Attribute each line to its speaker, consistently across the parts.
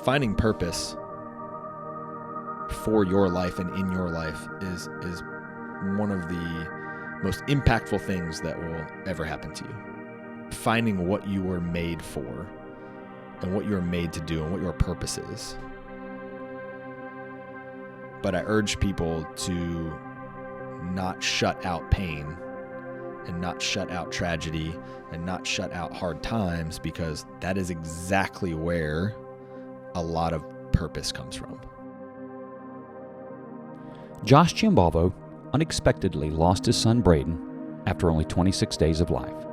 Speaker 1: finding purpose for your life and in your life is one of the most impactful things that will ever happen to you. Finding what you were made for and what you were made to do and what your purpose is. But I urge people to not shut out pain and not shut out tragedy and not shut out hard times, because that is exactly where a lot of purpose comes from.
Speaker 2: Josh Giambalvo unexpectedly lost his son Brayden after only 26 days of life.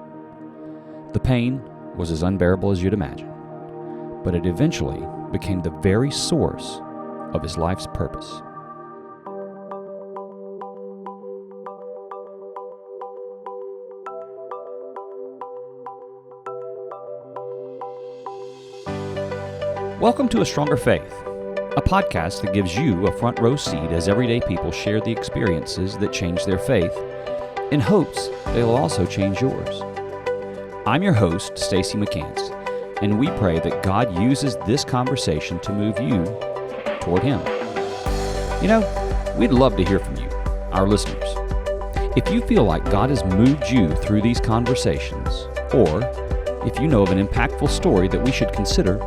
Speaker 2: The pain was as unbearable as you'd imagine, but it eventually became the very source of his life's purpose. Welcome to A Stronger Faith, a podcast that gives you a front row seat as everyday people share the experiences that change their faith in hopes they'll also change yours. I'm your host, Stacy McCants, and we pray that God uses this conversation to move you toward Him. You know, we'd love to hear from you, our listeners. If you feel like God has moved you through these conversations, or if you know of an impactful story that we should consider,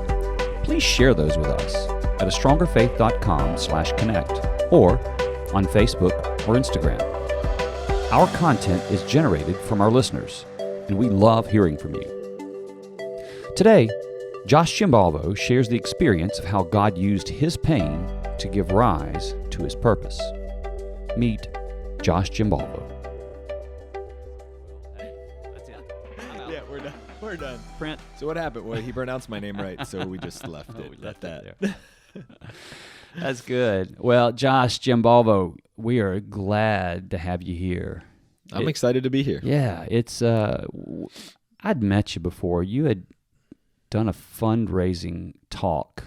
Speaker 2: please share those with us at astrongerfaith.com/connect or on Facebook or Instagram. Our content is generated from our listeners, and we love hearing from you. Today, Josh Giambalvo shares the experience of how God used his pain to give rise to his purpose. Meet Josh Giambalvo.
Speaker 1: We're done.
Speaker 2: Print.
Speaker 1: So what happened? Well, he pronounced my name right, so we just left it.
Speaker 2: We left
Speaker 1: that.
Speaker 2: There. That's good. Well, Josh Giambalvo, we are glad to have you here.
Speaker 1: I'm excited to be here.
Speaker 2: Yeah, it's. I'd met you before. You had done a fundraising talk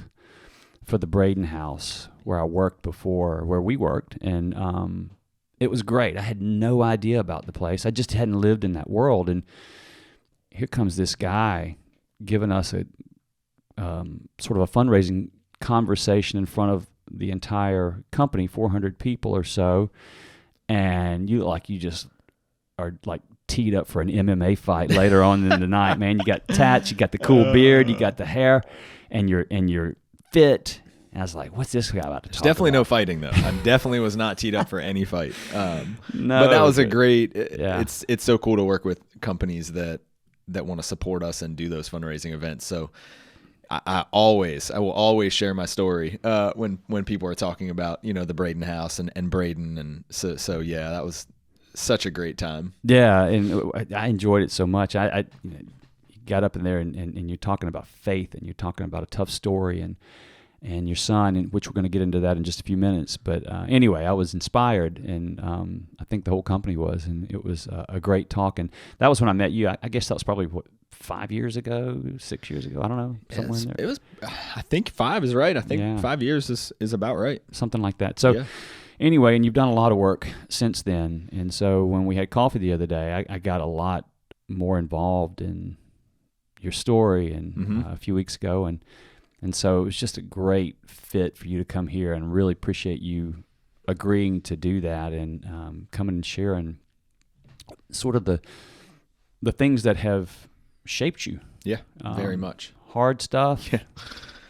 Speaker 2: for the Brayden house where I worked before, where we worked, and it was great. I had no idea about the place. I just hadn't lived in that world, and here comes this guy giving us a sort of a fundraising conversation in front of the entire company, 400 people or so, and you just are like teed up for an MMA fight later on in the night, man. You got tats, you got the cool beard, you got the hair, and you're fit. And I was like, what's this guy about to talk
Speaker 1: Definitely
Speaker 2: about?
Speaker 1: no fighting, though. I definitely was not teed up for any fight.
Speaker 2: No,
Speaker 1: but that was a great.
Speaker 2: Yeah.
Speaker 1: It's so cool to work with companies that want to support us and do those fundraising events. So I will always share my story when people are talking about, the Brayden house and Brayden. And so yeah, that was such a great time. Yeah.
Speaker 2: And I enjoyed it so much. I got up in there and you're talking about faith, and you're talking about a tough story and your son, and which we're going to get into that in just a few minutes. But anyway, I was inspired, and I think the whole company was, and it was a great talk. And that was when I met you. I guess that was probably, 5 years ago, 6 years ago? I don't know, somewhere in there.
Speaker 1: It was, I think 5 is right. I think 5 years is about right.
Speaker 2: Something like that. So anyway, and you've done a lot of work since then. And so when we had coffee the other day, I got a lot more involved in your story and a few weeks ago, and so it was just a great fit for you to come here, and really appreciate you agreeing to do that and coming and sharing sort of the things that have shaped you.
Speaker 1: Yeah, very much.
Speaker 2: Hard stuff,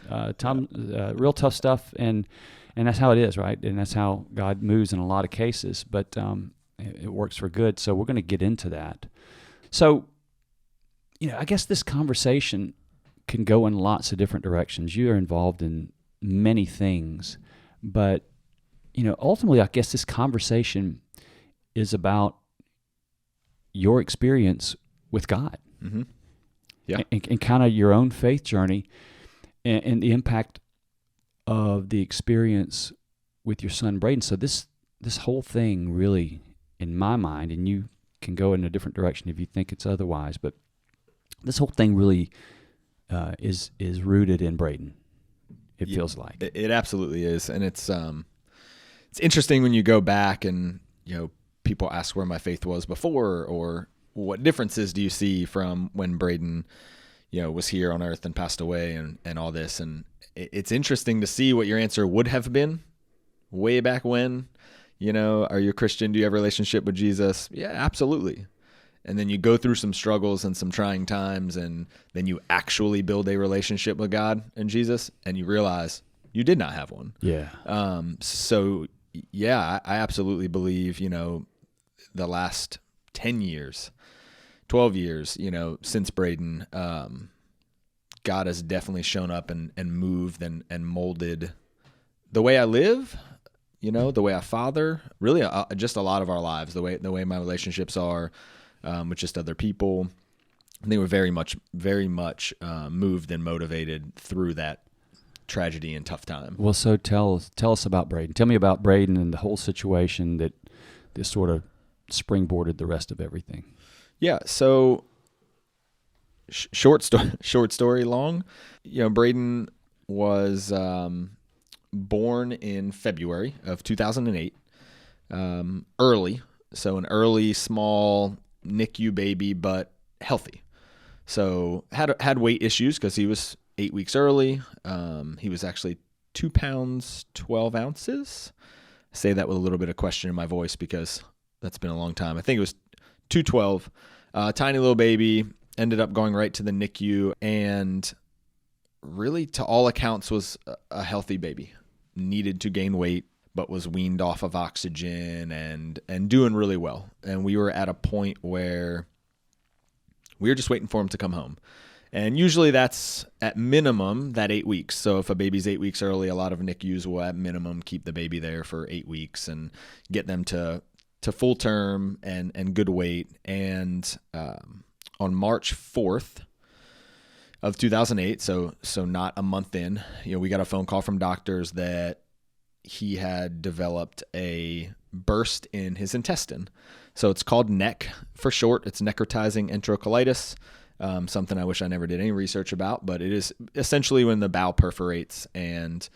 Speaker 2: real tough stuff, and that's how it is, right? And that's how God moves in a lot of cases, but it works for good. So we're going to get into that. So, I guess this conversation can go in lots of different directions. You are involved in many things, but ultimately, I guess this conversation is about your experience with God, and kind of your own faith journey, and the impact of the experience with your son Brayden. So this whole thing really, in my mind, and you can go in a different direction if you think it's otherwise, but this whole thing really is rooted in Brayden. It feels like
Speaker 1: it absolutely is, and it's interesting when you go back and people ask where my faith was before, or what differences do you see from when Brayden was here on earth and passed away and all this. And it's interesting to see what your answer would have been way back when. Are you a Christian? Do you have a relationship with Jesus? Yeah, absolutely. And then you go through some struggles and some trying times, and then you actually build a relationship with God and Jesus, and you realize you did not have one.
Speaker 2: Yeah.
Speaker 1: So yeah, I absolutely believe, the last 10 years, 12 years, since Brayden, God has definitely shown up and moved and molded the way I live, the way I father, really just a lot of our lives, the way my relationships are with just other people. They were very much moved and motivated through that tragedy and tough time.
Speaker 2: Well, so tell us about Brayden. Tell me about Brayden and the whole situation that this sort of springboarded the rest of everything.
Speaker 1: Yeah. So short story long, Brayden was born in February of 2008, early. So an early, small NICU baby, but healthy. So had weight issues because he was 8 weeks early. He was actually 2 pounds, 12 ounces. I say that with a little bit of question in my voice because that's been a long time. I think it was 212. Tiny little baby, ended up going right to the NICU, and really, to all accounts, was a healthy baby. Needed to gain weight, but was weaned off of oxygen and doing really well. And we were at a point where we were just waiting for him to come home. And usually that's at minimum that 8 weeks. So if a baby's 8 weeks early, a lot of NICUs will at minimum keep the baby there for 8 weeks and get them to full term and good weight. And on March 4th of 2008, so not a month in, we got a phone call from doctors that he had developed a burst in his intestine. So it's called NEC for short. It's necrotizing enterocolitis. Something I wish I never did any research about, but it is essentially when the bowel perforates and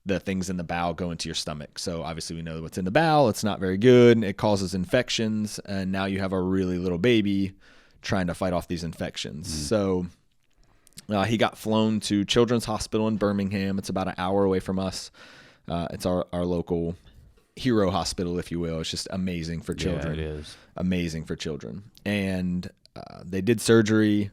Speaker 1: the things in the bowel go into your stomach. So obviously we know what's in the bowel. It's not very good. It causes infections. And now you have a really little baby trying to fight off these infections. So he got flown to Children's Hospital in Birmingham. It's about an hour away from us. It's our local hero hospital, if you will. It's just amazing for children.
Speaker 2: Yeah, it is.
Speaker 1: Amazing for children. And they did surgery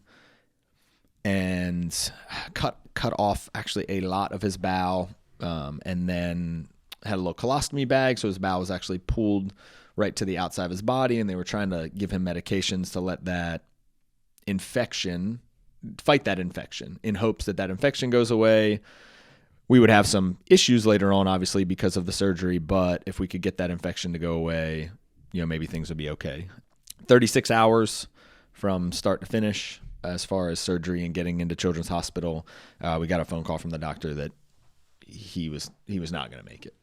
Speaker 1: and cut off actually a lot of his bowel, and then had a little colostomy bag, so his bowel was actually pulled right to the outside of his body, and they were trying to give him medications to let that infection, fight that infection, in hopes that infection goes away. We would have some issues later on, obviously, because of the surgery, but if we could get that infection to go away, maybe things would be okay. 36 hours from start to finish as far as surgery and getting into Children's Hospital. We got a phone call from the doctor that he was not going to make it.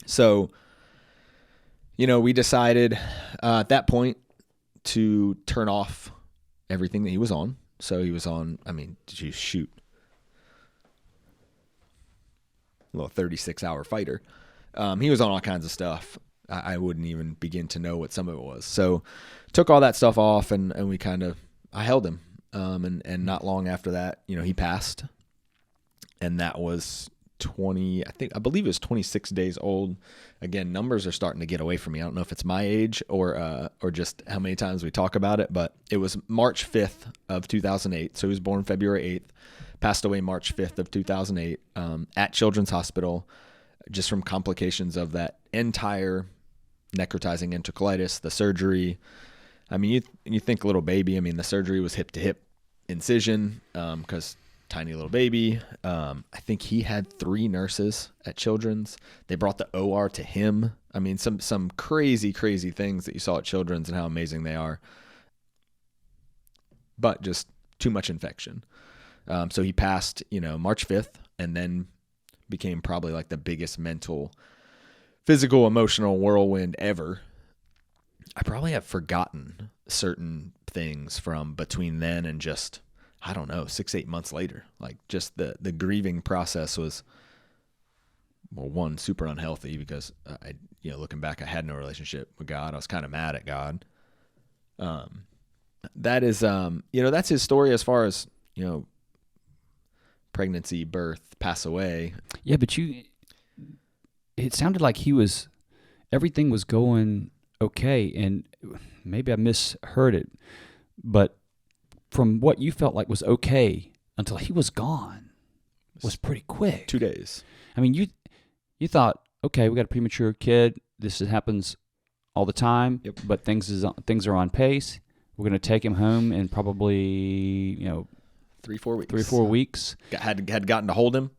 Speaker 1: So, we decided at that point to turn off everything that he was on. So he was on, did you shoot? A little 36-hour fighter. He was on all kinds of stuff. I wouldn't even begin to know what some of it was. So took all that stuff off, and we I held him. And not long after that, he passed. And that was I believe it was 26 days old. Again, numbers are starting to get away from me. I don't know if it's my age or just how many times we talk about it, but it was March 5th of 2008. So he was born February 8th, passed away March 5th of 2008 at Children's Hospital, just from complications of that entire necrotizing enterocolitis, the surgery. You think little baby, the surgery was hip to hip incision, because tiny little baby. I think he had 3 nurses at Children's. They brought the OR to him. Some crazy things that you saw at Children's and how amazing they are. But just too much infection. So he passed, March 5th, and then became probably like the biggest mental, physical, emotional whirlwind ever. I probably have forgotten certain things from between then and just, 6-8 months later. Like, just the grieving process was one, super unhealthy because looking back, I had no relationship with God. I was kind of mad at God. That is, that's his story as far as, pregnancy, birth, pass away.
Speaker 2: Yeah, but it sounded like everything was going okay, and maybe I misheard it, but from what you felt like was okay until he was gone was pretty quick.
Speaker 1: 2 days.
Speaker 2: I mean, you thought, okay, we got a premature kid. This happens all the time,
Speaker 1: yep.
Speaker 2: But things are on pace. We're going to take him home in probably
Speaker 1: 3-4 weeks.
Speaker 2: 3-4 weeks.
Speaker 1: Had gotten to hold him,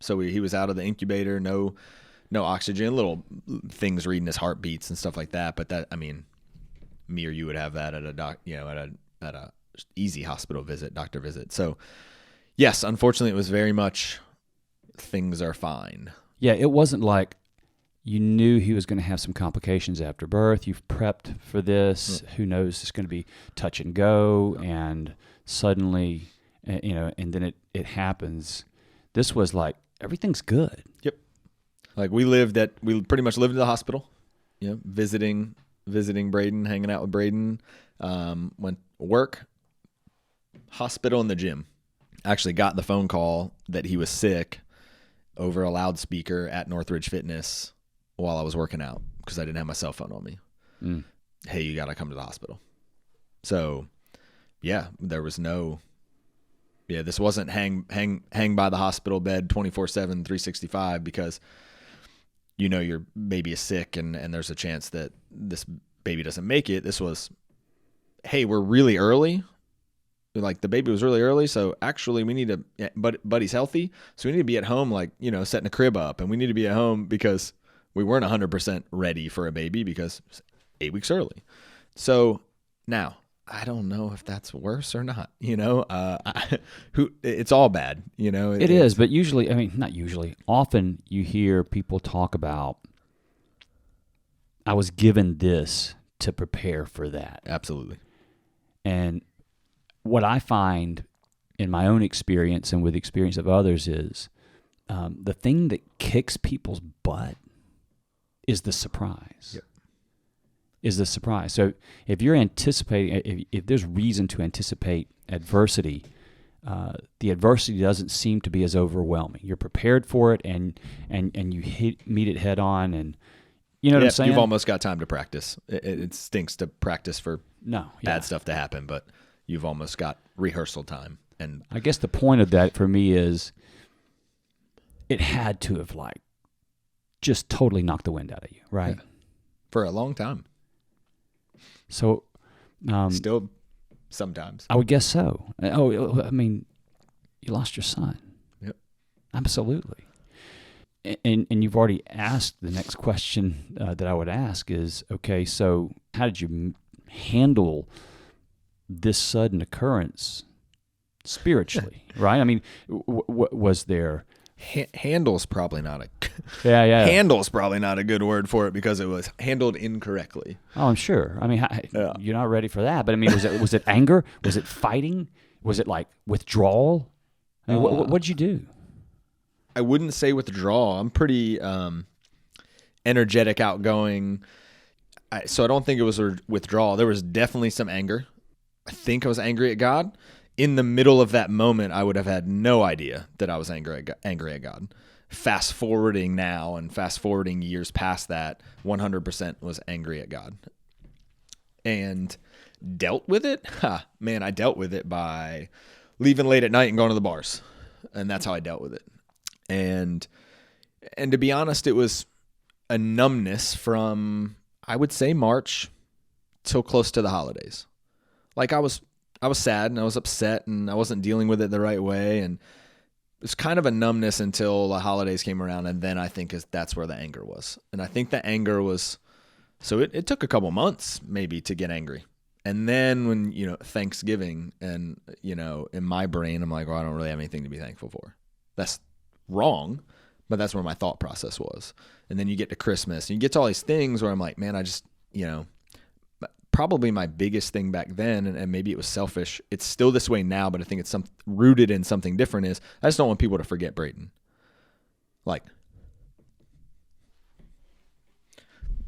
Speaker 1: so he was out of the incubator. No oxygen. Little things reading his heartbeats and stuff like that. But that, I mean, me or you would have that at a easy hospital visit, doctor visit. So yes, unfortunately, it was very much things are fine.
Speaker 2: Yeah, it wasn't like you knew he was going to have some complications after birth. You've prepped for this. Who knows? It's going to be touch and go, and suddenly, and then it happens. This was like everything's good.
Speaker 1: Yep. Like we pretty much lived at the hospital. Visiting Brayden, hanging out with Brayden. Went work, hospital, and the gym. Actually got the phone call that he was sick over a loudspeaker at Northridge Fitness while I was working out because I didn't have my cell phone on me. Hey, you got to come to the hospital. So, yeah, there was this wasn't hang by the hospital bed 24/7, 365 because your baby is sick and there's a chance that this baby doesn't make it. This was, hey, we're really early. Like the baby was really early, so actually we need to, buddy's healthy, so we need to be at home, like, setting a crib up, and we need to be at home because we weren't 100% ready for a baby because it was 8 weeks early. So now I don't know if that's worse or not. It's all bad.
Speaker 2: It is, but usually, I mean, not usually. Often you hear people talk about, I was given this to prepare for that.
Speaker 1: Absolutely.
Speaker 2: And what I find in my own experience and with the experience of others is the thing that kicks people's butt is the surprise.
Speaker 1: Yep.
Speaker 2: Is the surprise. So if you're anticipating, if there's reason to anticipate adversity, the adversity doesn't seem to be as overwhelming. You're prepared for it, and you meet it head on, and you know what I'm saying?
Speaker 1: You've almost got time to practice. It stinks to practice for bad stuff to happen, but you've almost got rehearsal time. And
Speaker 2: I guess the point of that for me is it had to have just totally knocked the wind out of you, right?
Speaker 1: Yeah. For a long time.
Speaker 2: So
Speaker 1: still sometimes.
Speaker 2: I would guess so. Oh, I mean, you lost your son.
Speaker 1: Yep.
Speaker 2: Absolutely. And you've already asked the next question that I would ask is, okay, so how did you handle this sudden occurrence spiritually, right? I mean, was there...
Speaker 1: Handle's probably not a...
Speaker 2: Yeah.
Speaker 1: Handle's probably not a good word for it because it was handled incorrectly.
Speaker 2: Oh, I'm sure. I mean, you're not ready for that. But I mean, was it anger? Was it fighting? Was it like withdrawal? I mean, what'd you do?
Speaker 1: I wouldn't say withdrawal. I'm pretty energetic, outgoing. So I don't think it was a withdrawal. There was definitely some anger. I think I was angry at God. In the middle of that moment, I would have had no idea that I was angry at God. Fast forwarding now and fast forwarding years past that, 100% was angry at God. And dealt with it? Man, I dealt with it by leaving late at night and going to the bars. And that's how I dealt with it. And to be honest, it was a numbness from, I would say, March till close to the holidays. Like I was sad and I was upset and I wasn't dealing with it the right way. And it was kind of a numbness until the holidays came around. And then I think that's where the anger was. And I think the anger was, so it took a couple months maybe to get angry. And then when, Thanksgiving and, in my brain, I'm like, well, I don't really have anything to be thankful for. That's wrong, but that's where my thought process was. And then you get to Christmas and you get to all these things where I'm like, man, I just, probably my biggest thing back then, and maybe it was selfish. It's still this way now, but I think it's rooted in something different. Is I just don't want people to forget Brayden. Like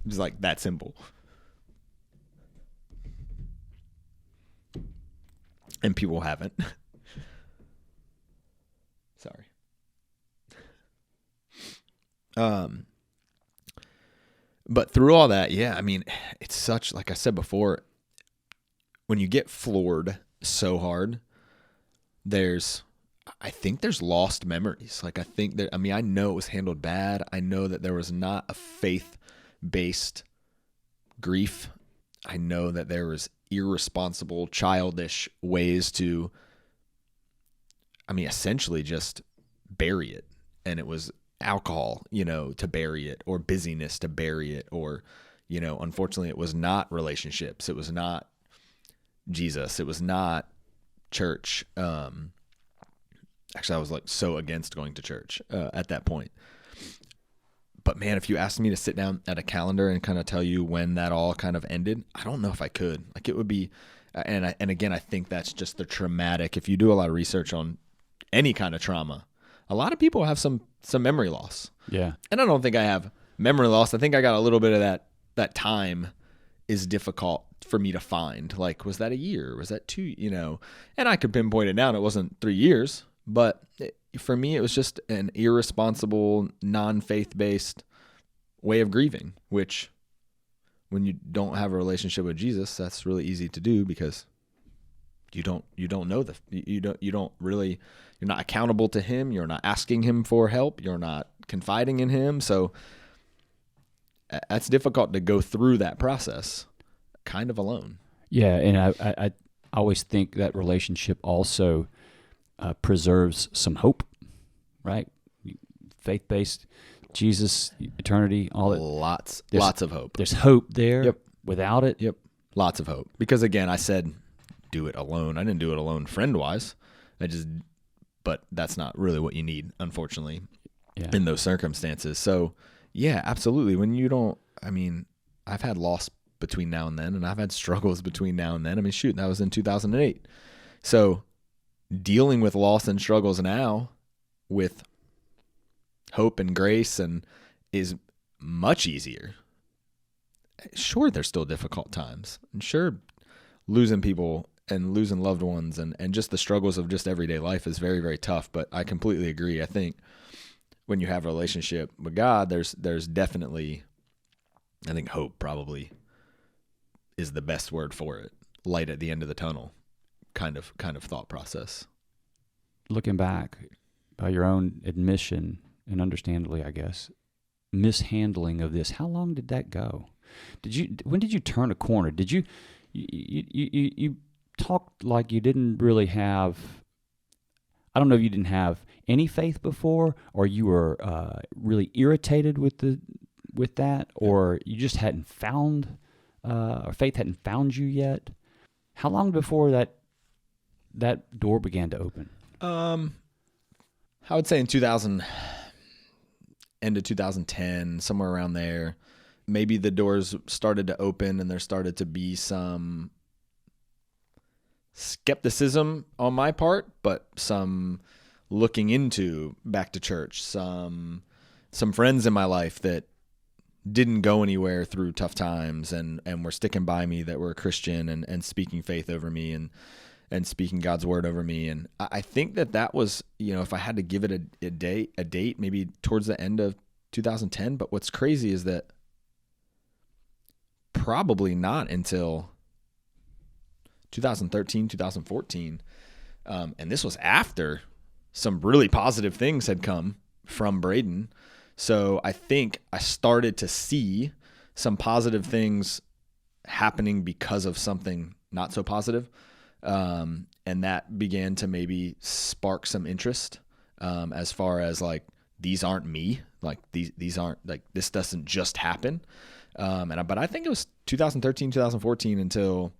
Speaker 1: It's like that simple. And people haven't. Sorry. But through all that, yeah, I mean, it's such, like I said before, when you get floored so hard, I think there's lost memories. Like, I know it was handled bad. I know that there was not a faith-based grief. I know that there was irresponsible, childish ways to, essentially just bury it. And it was alcohol, to bury it, or busyness to bury it, or, unfortunately it was not relationships. It was not Jesus. It was not church. Actually, I was like so against going to church at that point. But man, if you asked me to sit down at a calendar and kind of tell you when that all kind of ended, I don't know if I could. Like, it would be, and again, I think that's just the traumatic. If you do a lot of research on any kind of trauma, a lot of people have some memory loss.
Speaker 2: Yeah. And
Speaker 1: I don't think I have memory loss. I think I got a little bit of that time is difficult for me to find. Like, was that a year? Was that 2? And I could pinpoint it down. It wasn't 3 years, but for me, it was just an irresponsible, non-faith-based way of grieving, which when you don't have a relationship with Jesus, that's really easy to do because you don't know you're not accountable to him. You're not asking him for help. You're not confiding in him. So that's difficult to go through that process kind of alone.
Speaker 2: Yeah. And I always think that relationship also preserves some hope, right? Faith-based, Jesus, eternity, all that.
Speaker 1: Lots of hope.
Speaker 2: There's hope there.
Speaker 1: Yep.
Speaker 2: Without it.
Speaker 1: Yep. Lots of hope. Because again, I said, do it alone. I didn't do it alone friend-wise. But that's not really what you need, unfortunately, in those circumstances. So yeah, absolutely. When you don't, I've had loss between now and then, and I've had struggles between now and then. That was in 2008. So dealing with loss and struggles now with hope and grace is much easier. Sure, there's still difficult times, and sure, losing people and losing loved ones and just the struggles of just everyday life is very, very tough. But I completely agree. I think when you have a relationship with God, there's definitely, I think hope probably is the best word for it. Light at the end of the tunnel kind of thought process.
Speaker 2: Looking back, by your own admission, and understandably, I guess, mishandling of this, how long did that go? When did you turn a corner? Did you talked like you didn't really have, I don't know if you didn't have any faith before, or you were really irritated with that, or you just hadn't found, or faith hadn't found you yet. How long before that door began to open?
Speaker 1: I would say in end of 2010, somewhere around there, maybe the doors started to open and there started to be some skepticism on my part, but some looking into back to church, some friends in my life that didn't go anywhere through tough times and were sticking by me, that were a Christian and speaking faith over me and speaking God's word over me. And I think that was, if I had to give it a date, maybe towards the end of 2010. But what's crazy is that probably not until 2013, 2014. And this was after some really positive things had come from Brayden. So I think I started to see some positive things happening because of something not so positive. And that began to maybe spark some interest, as far as like, these aren't me, like these aren't, like, this doesn't just happen. But I think it was 2013, 2014 until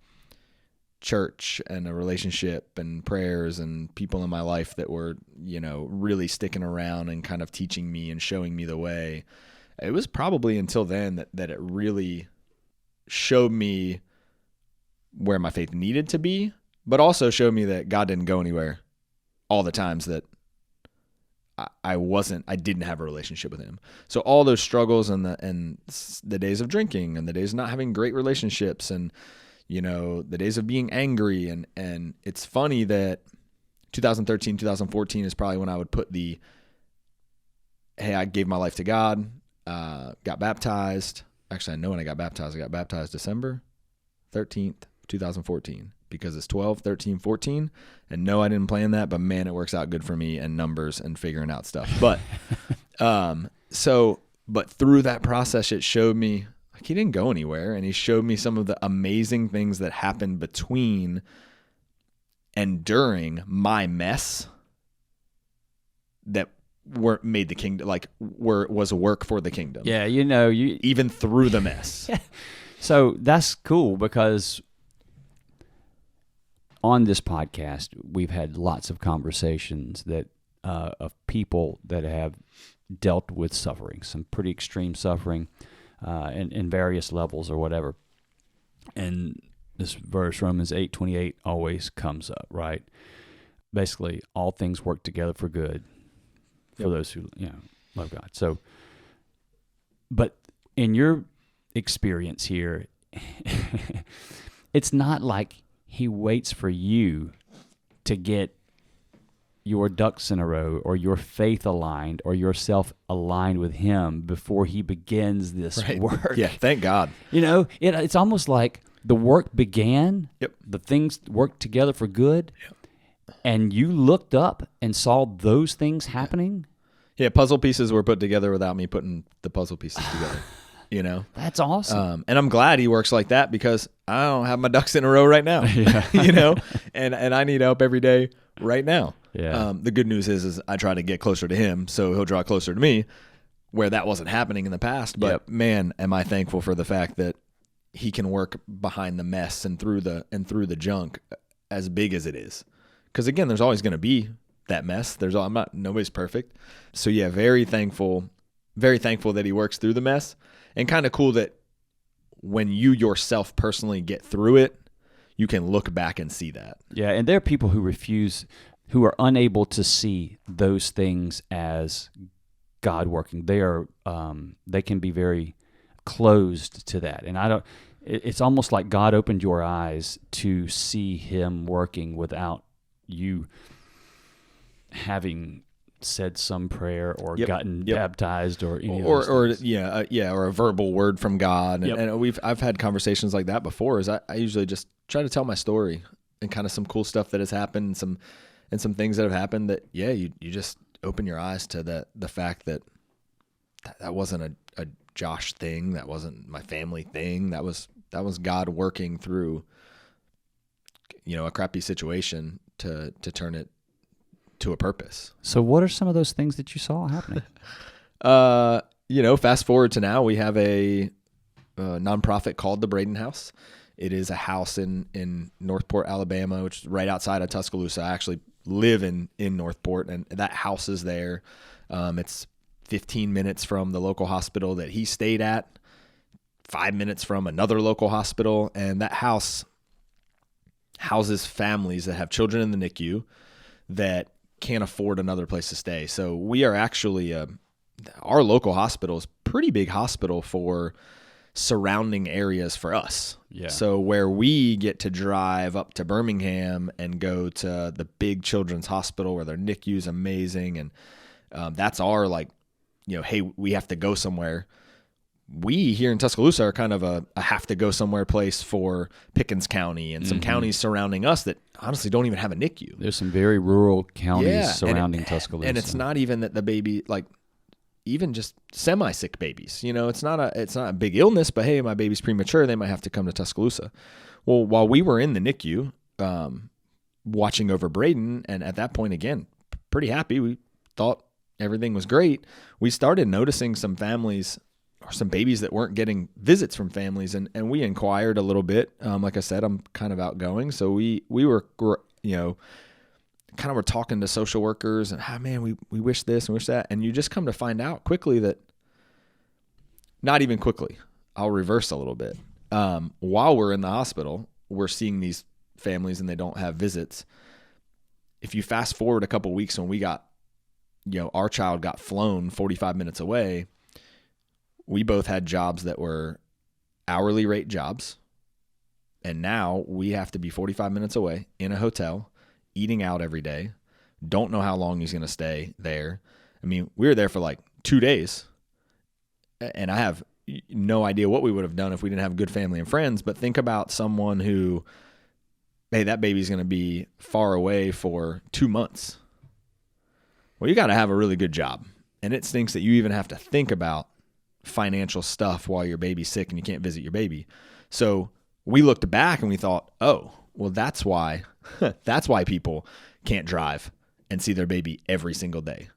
Speaker 1: church and a relationship and prayers and people in my life that were, really sticking around and kind of teaching me and showing me the way. It was probably until then that it really showed me where my faith needed to be, but also showed me that God didn't go anywhere all the times that I didn't have a relationship with him. So all those struggles and the days of drinking and the days of not having great relationships and, the days of being angry. And it's funny that 2013, 2014 is probably when I would put hey, I gave my life to God, got baptized. Actually, I know when I got baptized. I got baptized December 13th, 2014, because it's 12, 13, 14. And no, I didn't plan that, but man, it works out good for me and numbers and figuring out stuff. But, but through that process, it showed me like he didn't go anywhere. And he showed me some of the amazing things that happened between and during my mess that made the kingdom, was a work for the kingdom.
Speaker 2: Yeah, you
Speaker 1: even through the mess.
Speaker 2: So that's cool, because on this podcast we've had lots of conversations that of people that have dealt with suffering, some pretty extreme suffering, in various levels or whatever. And this verse, Romans 8:28, always comes up, right? Basically, all things work together for good for those who love God. So, but in your experience here, it's not like he waits for you to get your ducks in a row or your faith aligned or yourself aligned with him before he begins this work.
Speaker 1: Yeah, thank God.
Speaker 2: It's almost like the work began, the things worked together for good, and you looked up and saw those things happening.
Speaker 1: Yeah, puzzle pieces were put together without me putting the puzzle pieces together.
Speaker 2: That's awesome.
Speaker 1: And I'm glad he works like that, because I don't have my ducks in a row right now. And I need help every day right now.
Speaker 2: Yeah.
Speaker 1: The good news is I try to get closer to him, so he'll draw closer to me, where that wasn't happening in the past. But man, am I thankful for the fact that he can work behind the mess and through the junk, as big as it is. Because again, there's always going to be that mess. Nobody's perfect. So yeah, very thankful that he works through the mess, and kind of cool that when you yourself personally get through it, you can look back and see that.
Speaker 2: Yeah. And there are people who are unable to see those things as God working. They can be very closed to that. And it's almost like God opened your eyes to see him working without you having said some prayer or gotten baptized or any of those things.
Speaker 1: Or a verbal word from God. And I've had conversations like that before. I usually just try to tell my story and kind of some cool stuff that has happened, and some things that have happened that you just open your eyes to the fact that wasn't a Josh thing, that wasn't my family thing, that was God working through a crappy situation to turn it to a purpose.
Speaker 2: So what are some of those things that you saw happening?
Speaker 1: Fast forward to now, we have a nonprofit called the Brayden House. It is a house in Northport, Alabama, which is right outside of Tuscaloosa. I actually live in Northport, and that house is there. It's 15 minutes from the local hospital that he stayed at, 5 minutes from another local hospital, and that house houses families that have children in the NICU that can't afford another place to stay. So we are actually, our local hospital is a pretty big hospital for surrounding areas for us.
Speaker 2: Yeah.
Speaker 1: So where we get to drive up to Birmingham and go to the big children's hospital where their NICU is amazing, and that's our hey, we have to go somewhere. We here in Tuscaloosa are kind of a have to go somewhere place for Pickens County and some counties surrounding us that honestly don't even have a NICU.
Speaker 2: There's some very rural counties surrounding Tuscaloosa. And
Speaker 1: it's not even that the baby, even just semi-sick babies. It's not a big illness, but hey, my baby's premature, they might have to come to Tuscaloosa. Well, while we were in the NICU, watching over Brayden, and at that point, again, pretty happy. We thought everything was great. We started noticing some families or some babies that weren't getting visits from families, and we inquired a little bit. Like I said, I'm kind of outgoing, so we were kind of were talking to social workers, and man, we wish this and wish that, and you just come to find out quickly that, not even quickly, I'll reverse a little bit. While we're in the hospital, we're seeing these families and they don't have visits. If you fast forward a couple weeks when we got our child got flown 45 minutes away. We both had jobs that were hourly rate jobs. And now we have to be 45 minutes away in a hotel, eating out every day. Don't know how long he's going to stay there. I mean, we were there for like 2 days, and I have no idea what we would have done if we didn't have good family and friends. But think about someone who, hey, that baby's going to be far away for 2 months. Well, you got to have a really good job. And it stinks that you even have to think about financial stuff while your baby's sick and you can't visit your baby. So we looked back and we thought, oh, well, that's why people can't drive and see their baby every single day.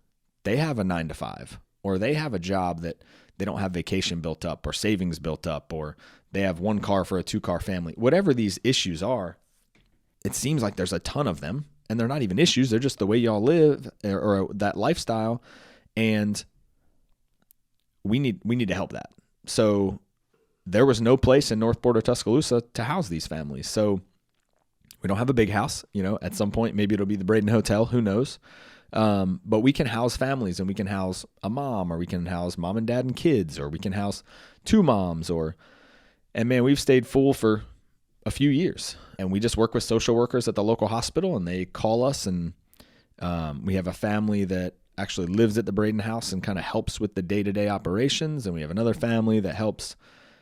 Speaker 1: They have a 9 to 5, or they have a job that they don't have vacation built up or savings built up, or they have 1 car for a 2-car family. Whatever these issues are, it seems like there's a ton of them, and they're not even issues. They're just the way y'all live or that lifestyle. And we need to help that. So there was no place in North Port or Tuscaloosa to house these families. So we don't have a big house. At some point, maybe it'll be the Brayden Hotel. Who knows? But we can house families, and we can house a mom, or we can house mom and dad and kids, or we can house 2 moms, and man, we've stayed full for a few years. And we just work with social workers at the local hospital, and they call us, and we have a family that actually lives at the Brayden house and kind of helps with the day-to-day operations. And we have another family that helps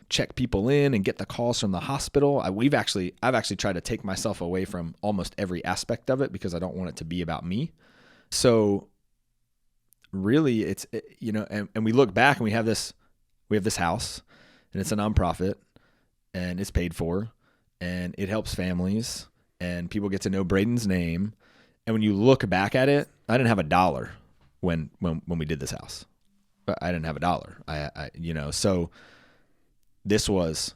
Speaker 1: check people in and get the calls from the hospital. I've actually tried to take myself away from almost every aspect of it because I don't want it to be about me. So really and we look back and we have this house, and it's a nonprofit, and it's paid for, and it helps families, and people get to know Brayden's name. And when you look back at it, I didn't have $1 when we did this house. I didn't have $1. So this was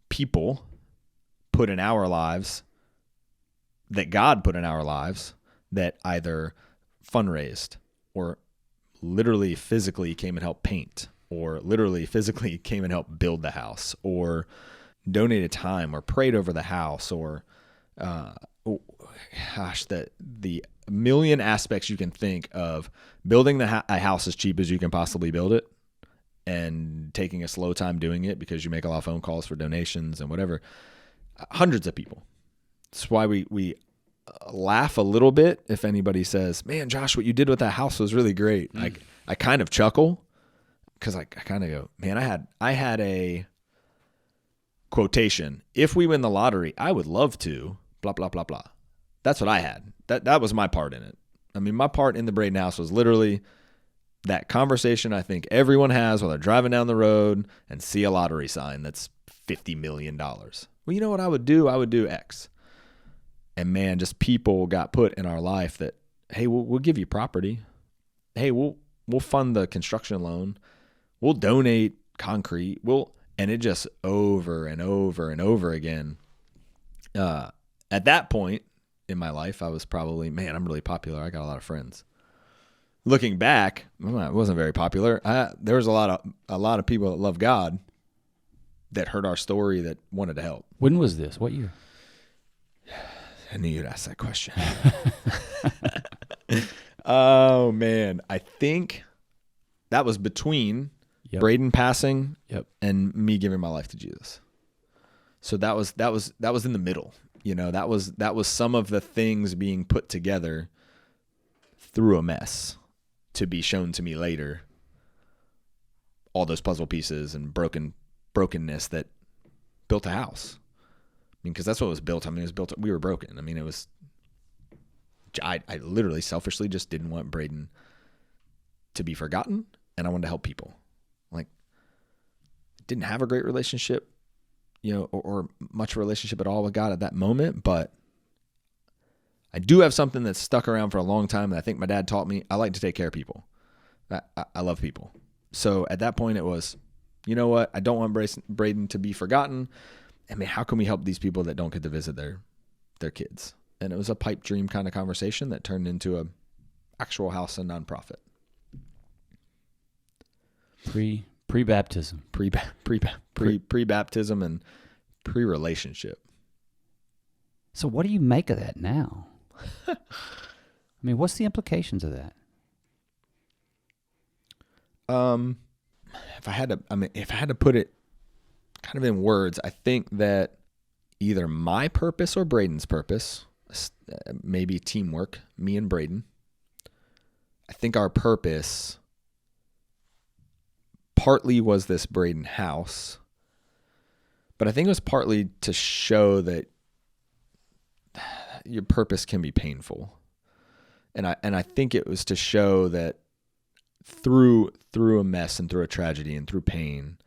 Speaker 1: people put in our lives, that God put in our lives, that either fundraised or literally physically came and helped paint, or literally physically came and helped build the house, or donated time, or prayed over the house, or the million aspects you can think of building a house as cheap as you can possibly build it, and taking a slow time doing it because you make a lot of phone calls for donations and whatever. Hundreds of people. That's why we laugh a little bit if anybody says, man, Josh, what you did with that house was really great. I kind of chuckle because I kind of go, man, I had a quotation. If we win the lottery, I would love to blah, blah, blah, blah. That's what I had. That was my part in it. I mean, my part in the Brayden house was literally that conversation I think everyone has while they're driving down the road and see a lottery sign that's $50 million. Well, you know what I would do? I would do X. And man, just people got put in our life that, hey, we'll give you property. Hey, we'll fund the construction loan. We'll donate concrete. And it just over and over and over again. At that point in my life, I was probably, man, I'm really popular. I got a lot of friends. Looking back, I wasn't very popular. There was a lot of people that love God that heard our story that wanted to help.
Speaker 2: When was this? What year?
Speaker 1: I knew you'd ask that question. Oh man, I think that was between Brayden passing and me giving my life to Jesus. So that was in the middle. That was some of the things being put together through a mess to be shown to me later. All those puzzle pieces and brokenness that built a house. I mean, because that's what it was built. I mean, it was built. We were broken. I mean, it was. I literally selfishly just didn't want Brayden to be forgotten, and I wanted to help people. Like, didn't have a great relationship, or much of a relationship at all with God at that moment, but I do have something that's stuck around for a long time that I think my dad taught me. I like to take care of people. I love people. So at that point, it was, you know what? I don't want Brayden to be forgotten. I mean, how can we help these people that don't get to visit their kids? And it was a pipe dream kind of conversation that turned into a actual house and nonprofit.
Speaker 2: Pre-baptism.
Speaker 1: Pre-baptism and pre-relationship.
Speaker 2: So what do you make of that now? I mean, what's the implications of that?
Speaker 1: If I had to put it kind of in words, I think that either my purpose or Brayden's purpose, maybe teamwork, me and Brayden, I think our purpose partly was this Brayden house, but I think it was partly to show that your purpose can be painful. And I think it was to show that through a mess and through a tragedy and through pain,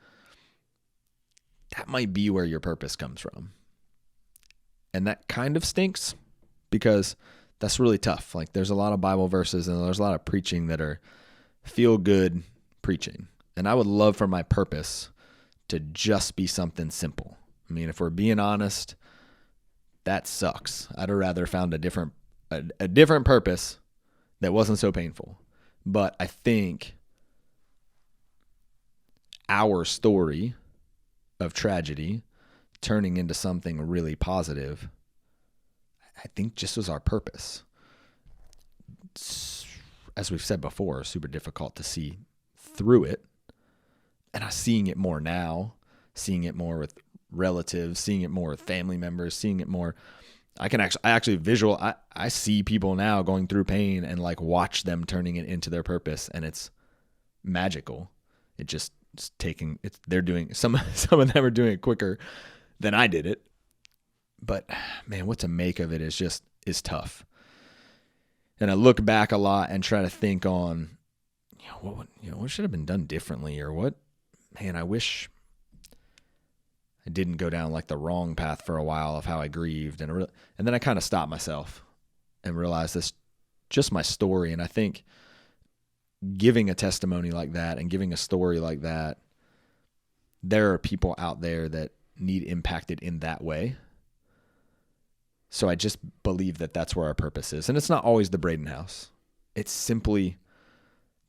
Speaker 1: that might be where your purpose comes from. And that kind of stinks because that's really tough. Like there's a lot of Bible verses and there's a lot of preaching that are feel good preaching. And I would love for my purpose to just be something simple. I mean, if we're being honest, that sucks. I'd have rather found a different purpose that wasn't so painful. But I think our story of tragedy turning into something really positive, I think just was our purpose. As we've said before, super difficult to see through it. And I'm seeing it more now, seeing it more with relatives, seeing it more with family members, seeing it more. I see people now going through pain and like watch them turning it into their purpose, and it's magical. They're doing some of them are doing it quicker than I did it. But man, what to make of it is tough. And I look back a lot and try to think on, what should have been done differently, or what, man, I wish I didn't go down like the wrong path for a while of how I grieved. And then I kind of stopped myself and realized this just my story. And I think giving a testimony like that and giving a story like that, there are people out there that need impacted in that way. So I just believe that that's where our purpose is. And it's not always the Brayden house. It's simply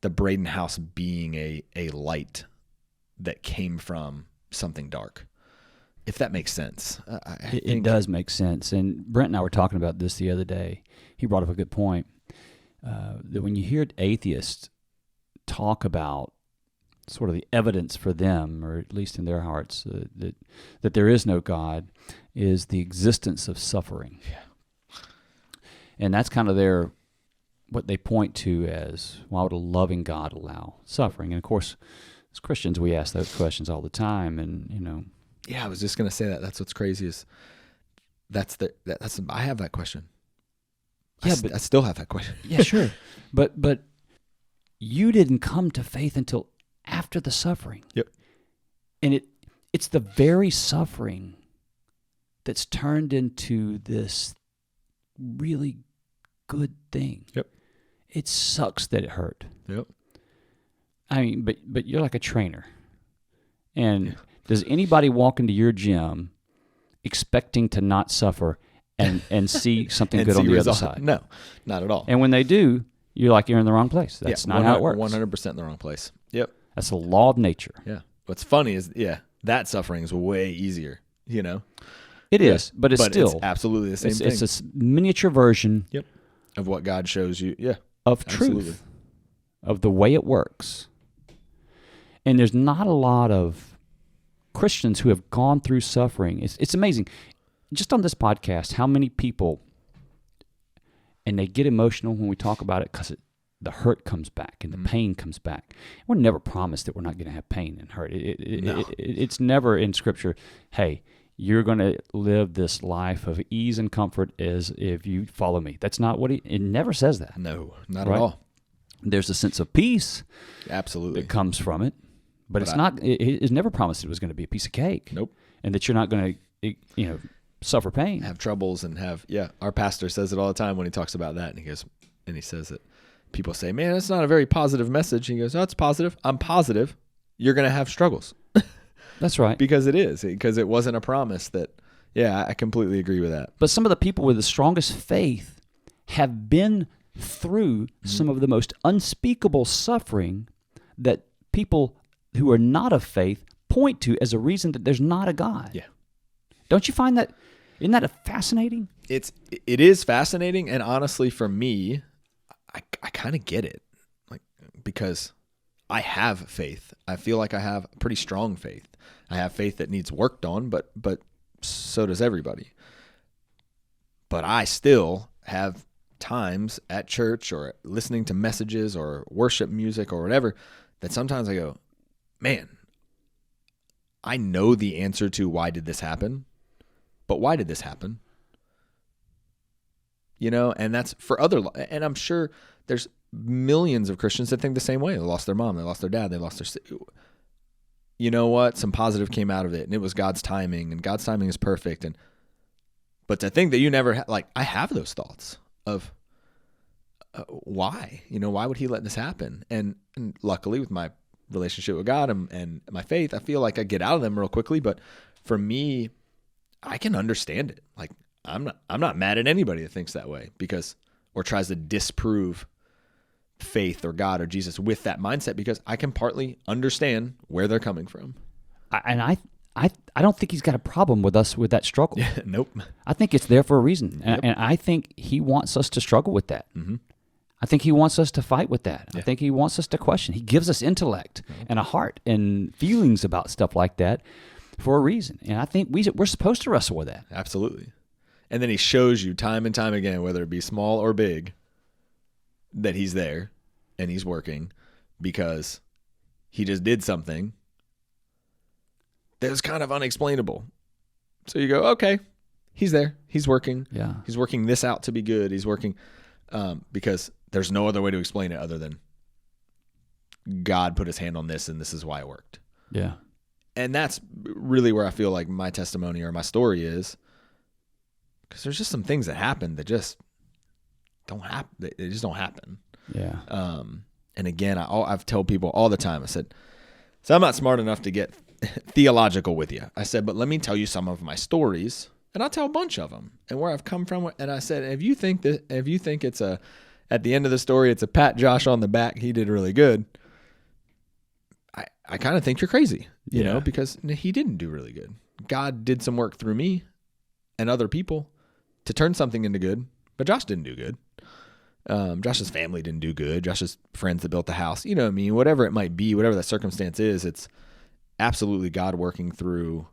Speaker 1: the Brayden house being a light that came from something dark. If that makes sense.
Speaker 2: It does make sense. And Brent and I were talking about this the other day. He brought up a good point. That when you hear atheists talk about sort of the evidence for them, or at least in their hearts, that there is no God, is the existence of suffering. Yeah. And that's kind of what they point to as, why would a loving God allow suffering? And of course, as Christians, we ask those questions all the time, and
Speaker 1: Yeah, I was just gonna say that. That's what's crazy is I have that question. Yeah, I still have that question.
Speaker 2: Yeah, sure. But you didn't come to faith until after the suffering.
Speaker 1: Yep.
Speaker 2: And it's the very suffering that's turned into this really good thing.
Speaker 1: Yep.
Speaker 2: It sucks that it hurt.
Speaker 1: Yep.
Speaker 2: I mean, but you're like a trainer. And does anybody walk into your gym expecting to not suffer and see something good on the other side?
Speaker 1: No, not at all.
Speaker 2: And when they do, you're in the wrong place. That's not how it works.
Speaker 1: 100% in the wrong place. Yep.
Speaker 2: That's the law of nature.
Speaker 1: Yeah. What's funny is, that suffering is way easier,
Speaker 2: It is, but it's still.
Speaker 1: It's absolutely the same thing.
Speaker 2: It's a miniature version
Speaker 1: of what God shows you. Yeah.
Speaker 2: Of
Speaker 1: absolutely.
Speaker 2: Truth. Of the way it works. And there's not a lot of Christians who have gone through suffering. It's amazing. Just on this podcast, how many people, and they get emotional when we talk about it because the hurt comes back and the pain comes back. We're never promised that we're not going to have pain and hurt. It's never in Scripture, hey, you're going to live this life of ease and comfort as if you follow me. That's not what it never says that.
Speaker 1: No, not at all.
Speaker 2: There's a sense of peace
Speaker 1: absolutely
Speaker 2: that comes from it, but it's not. It's never promised it was going to be a piece of cake.
Speaker 1: Nope.
Speaker 2: And that you're not going to, suffer pain,
Speaker 1: have troubles, and have Our pastor says it all the time when he talks about that, and he says that people say, "Man, it's not a very positive message." And he goes, "Oh, it's positive. I'm positive. You're going to have struggles."
Speaker 2: That's right.
Speaker 1: Because it wasn't a promise that. Yeah, I completely agree with that.
Speaker 2: But some of the people with the strongest faith have been through some of the most unspeakable suffering that people who are not of faith point to as a reason that there's not a God.
Speaker 1: Yeah.
Speaker 2: Don't you find that? Isn't that fascinating?
Speaker 1: It is fascinating, and honestly, for me, I kind of get it, because I have faith. I feel like I have pretty strong faith. I have faith that needs worked on, but so does everybody. But I still have times at church or listening to messages or worship music or whatever that sometimes I go, man, I know the answer to why did this happen, but why did this happen? And that's for and I'm sure there's millions of Christians that think the same way. They lost their mom, they lost their dad, they lost their, you know what? Some positive came out of it, and it was God's timing, and God's timing is perfect. But to think that you never, I have those thoughts of why, why would he let this happen? And luckily with my relationship with God and my faith, I feel like I get out of them real quickly. But for me, I can understand it. Like, I'm not mad at anybody that thinks that way or tries to disprove faith or God or Jesus with that mindset, because I can partly understand where they're coming from.
Speaker 2: I don't think he's got a problem with us with that struggle.
Speaker 1: Nope.
Speaker 2: I think it's there for a reason.
Speaker 1: Yep.
Speaker 2: And I think he wants us to struggle with that.
Speaker 1: Mm-hmm.
Speaker 2: I think he wants us to fight with that.
Speaker 1: Yeah.
Speaker 2: I think he wants us to question. He gives us intellect and a heart and feelings about stuff like that for a reason. And I think we're supposed to wrestle with that.
Speaker 1: Absolutely. And then he shows you time and time again, whether it be small or big, that he's there and he's working, because he just did something that was kind of unexplainable. So you go, okay, he's there. He's working.
Speaker 2: Yeah.
Speaker 1: He's working this out to be good. He's working because there's no other way to explain it other than God put his hand on this and this is why it worked.
Speaker 2: Yeah.
Speaker 1: And that's really where I feel like my testimony or my story is, because there's just some things that happen that just don't happen. They just don't happen.
Speaker 2: Yeah.
Speaker 1: And again, I've told people all the time, I said, so I'm not smart enough to get theological with you. I said, but let me tell you some of my stories, and I'll tell a bunch of them and where I've come from. And I said, if you think it's at the end of the story, it's a pat Josh on the back, he did really good, I kind of think you're crazy, you know, because he didn't do really good. God did some work through me and other people to turn something into good, but Josh didn't do good. Josh's family didn't do good. Josh's friends that built the house, you know what I mean? Whatever it might be, whatever that circumstance is, it's absolutely God working through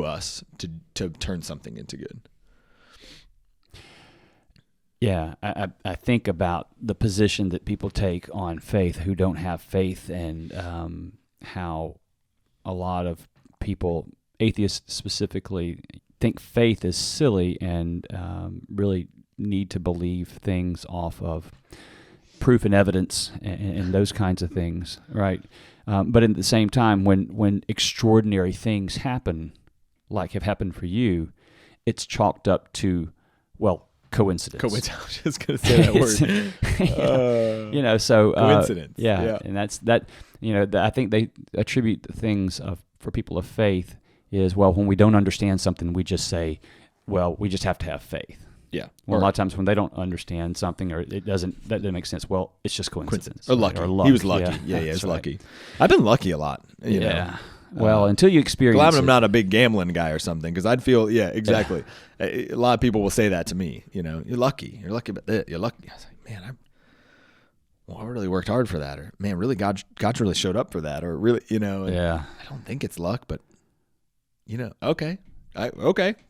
Speaker 1: us to turn something into good.
Speaker 2: Yeah, I think about the position that people take on faith who don't have faith, and how a lot of people, atheists specifically, think faith is silly and really need to believe things off of proof and evidence and those kinds of things, right? But at the same time, when extraordinary things happen, like have happened for you, it's chalked up to, coincidence.
Speaker 1: I was just going to say that word.
Speaker 2: So
Speaker 1: coincidence.
Speaker 2: Yeah, and that's that. I think they attribute the things for people of faith is, when we don't understand something, we just say, we just have to have faith.
Speaker 1: Yeah.
Speaker 2: Well, a lot of times when they don't understand something or that doesn't make sense, it's just coincidence.
Speaker 1: Or lucky.
Speaker 2: Or luck.
Speaker 1: He was lucky. Yeah, he's lucky. I've been lucky a lot. You know.
Speaker 2: Well, until you experience
Speaker 1: glad I'm not a big gambling guy or something, because I'd feel, exactly. A lot of people will say that to me. You're lucky. You're lucky about that. You're lucky. I was like, man, I really worked hard for that. Or, man, really, God really showed up for that. Or really, I don't think it's luck, but, okay.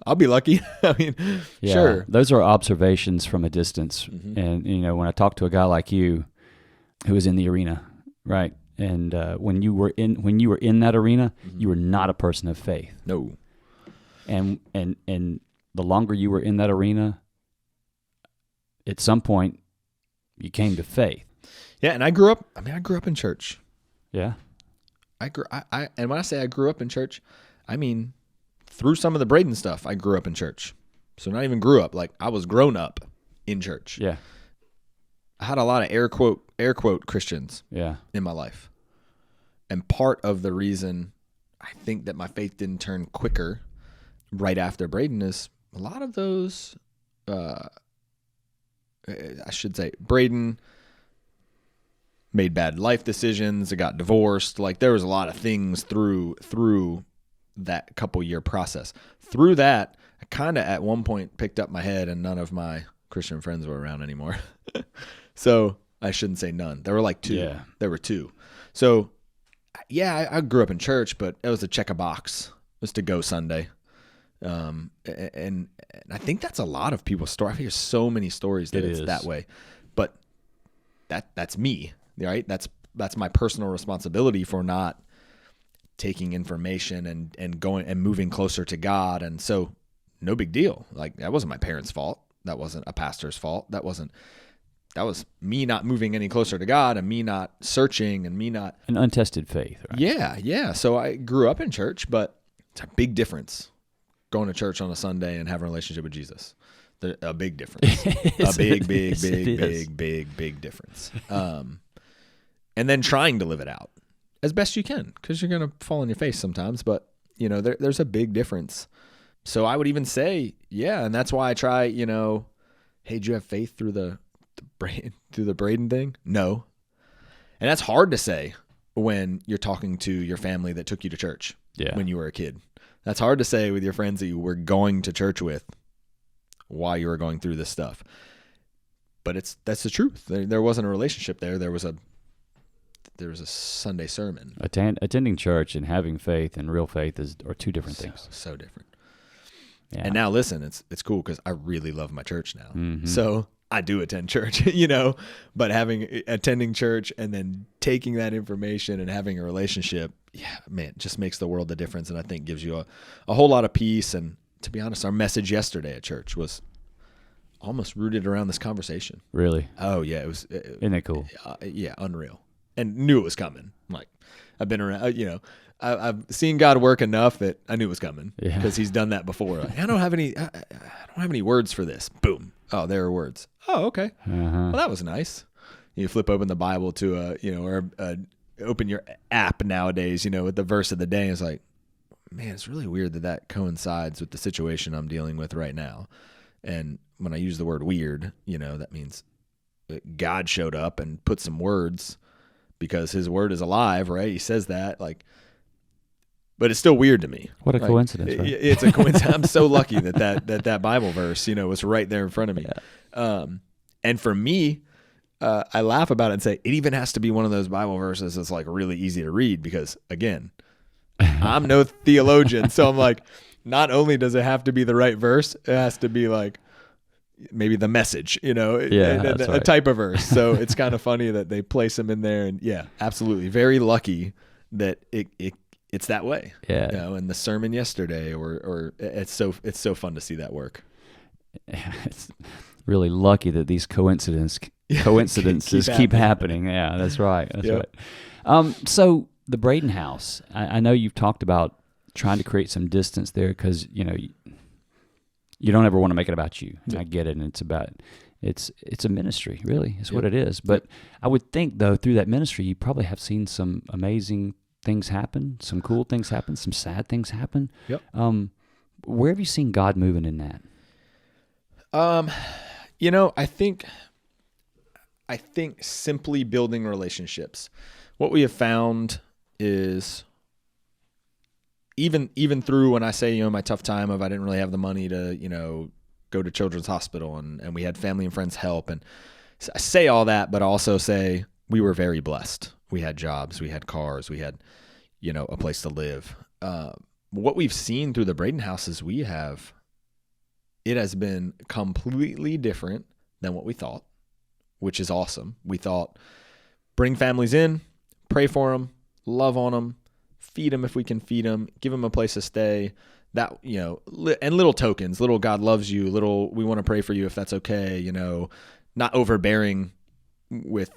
Speaker 1: I'll be lucky. I mean, sure.
Speaker 2: Those are observations from a distance. Mm-hmm. And, when I talk to a guy like you who is in the arena, right? And when you were in that arena, mm-hmm. you were not a person of faith.
Speaker 1: No.
Speaker 2: And the longer you were in that arena, at some point, you came to faith.
Speaker 1: Yeah, and I grew up in church.
Speaker 2: Yeah.
Speaker 1: And when I say I grew up in church, I mean through some of the Brayden stuff, I grew up in church. So not even grew up, like I was grown up in church.
Speaker 2: Yeah.
Speaker 1: I had a lot of air quote Christians in my life. And part of the reason I think that my faith didn't turn quicker right after Brayden is a lot of those, I should say, Brayden made bad life decisions. I got divorced. Like there was a lot of things through that couple year process. Through that, I kind of at one point picked up my head and none of my Christian friends were around anymore. So I shouldn't say none. There were like two.
Speaker 2: Yeah.
Speaker 1: There were two. So, yeah, I grew up in church, but it was a check a box. It was to go Sunday. And I think that's a lot of people's story. I hear so many stories that it's that way, but that's me, right? That's my personal responsibility for not taking information and going and moving closer to God. And so no big deal. Like, that wasn't my parents' fault. That wasn't a pastor's fault. That was me not moving any closer to God and me not searching and me not
Speaker 2: an untested faith. Right?
Speaker 1: Yeah. So I grew up in church, but it's a big difference going to church on a Sunday and having a relationship with Jesus. A big difference. A big difference. And then trying to live it out as best you can, because you're going to fall on your face sometimes, but there's a big difference. So I would even say, yeah, and that's why I try, hey, do you have faith through the Brayden thing? No. And that's hard to say when you're talking to your family that took you to church when you were a kid. That's hard to say with your friends that you were going to church with while you were going through this stuff. But that's the truth. There wasn't a relationship there. There was a Sunday sermon.
Speaker 2: Attending church and having faith and real faith are two different things.
Speaker 1: So different.
Speaker 2: Yeah.
Speaker 1: And now listen, it's cool because I really love my church now.
Speaker 2: Mm-hmm.
Speaker 1: So I do attend church, but attending church and then taking that information and having a relationship, just makes the world a difference. And I think gives you a whole lot of peace. And to be honest, our message yesterday at church was almost rooted around this conversation.
Speaker 2: Really?
Speaker 1: Oh yeah.
Speaker 2: Isn't it cool?
Speaker 1: Yeah. Unreal. And knew it was coming. Like, I've been around, I've seen God work enough that I knew it was coming because he's done that before. Like, I don't have any words for this. Boom. Oh, there are words. Oh, okay. Well, that was nice. You flip open the Bible to open your app nowadays, with the verse of the day. It's like, man, it's really weird that coincides with the situation I'm dealing with right now. And when I use the word weird, that means that God showed up and put some words because his word is alive, right? He says that, but it's still weird to me.
Speaker 2: What a coincidence, right?
Speaker 1: It's a coincidence. I'm so lucky that Bible verse, was right there in front of me. Yeah. And for me, I laugh about it and say, it even has to be one of those Bible verses that's like really easy to read because, again, I'm no theologian. So I'm like, not only does it have to be the right verse, it has to be like maybe the message, a type of verse. So it's kind of funny that they place them in there. And yeah, absolutely. Very lucky that it's that way.
Speaker 2: Yeah.
Speaker 1: And the sermon yesterday or it's so fun to see that work.
Speaker 2: It's really lucky that these coincidences keep happening. Yeah, that's right. That's right. So the Brayden house, I know you've talked about trying to create some distance there because, you don't ever want to make it about you. And I get it. And it's a ministry, really. It's what it is. But I would think, though, through that ministry, you probably have seen some amazing things happen, some cool things happen, some sad things happen.
Speaker 1: Yep.
Speaker 2: Where have you seen God moving in that?
Speaker 1: I think simply building relationships. What we have found is even through when I say, my tough time of I didn't really have the money to, go to Children's Hospital and we had family and friends help. And I say all that, but also say we were very blessed. We had jobs, we had cars, we had, a place to live. What we've seen through the Brayden house is it has been completely different than what we thought, which is awesome. We thought bring families in, pray for them, love on them, feed them if we can feed them, give them a place to stay. That, and little tokens, little God loves you, little we want to pray for you if that's okay, not overbearing with,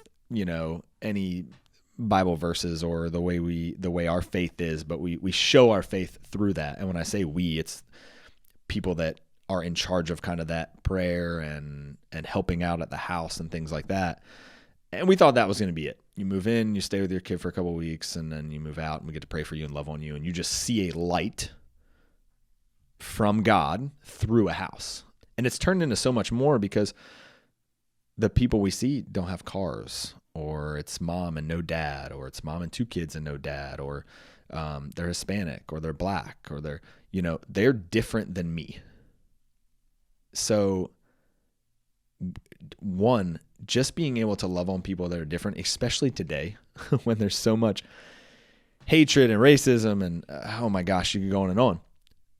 Speaker 1: any Bible verses or the way our faith is, but we show our faith through that. And when I say we, it's people that are in charge of kind of that prayer and helping out at the house and things like that. And we thought that was going to be it. You move in, you stay with your kid for a couple of weeks, and then you move out and we get to pray for you and love on you. And you just see a light from God through a house. And it's turned into so much more because the people we see don't have cars, or it's mom and no dad, or it's mom and 2 kids and no dad, or they're Hispanic, or they're black, or they're different than me. So one, just being able to love on people that are different, especially today when there's so much hatred and racism and oh my gosh, you can go on and on.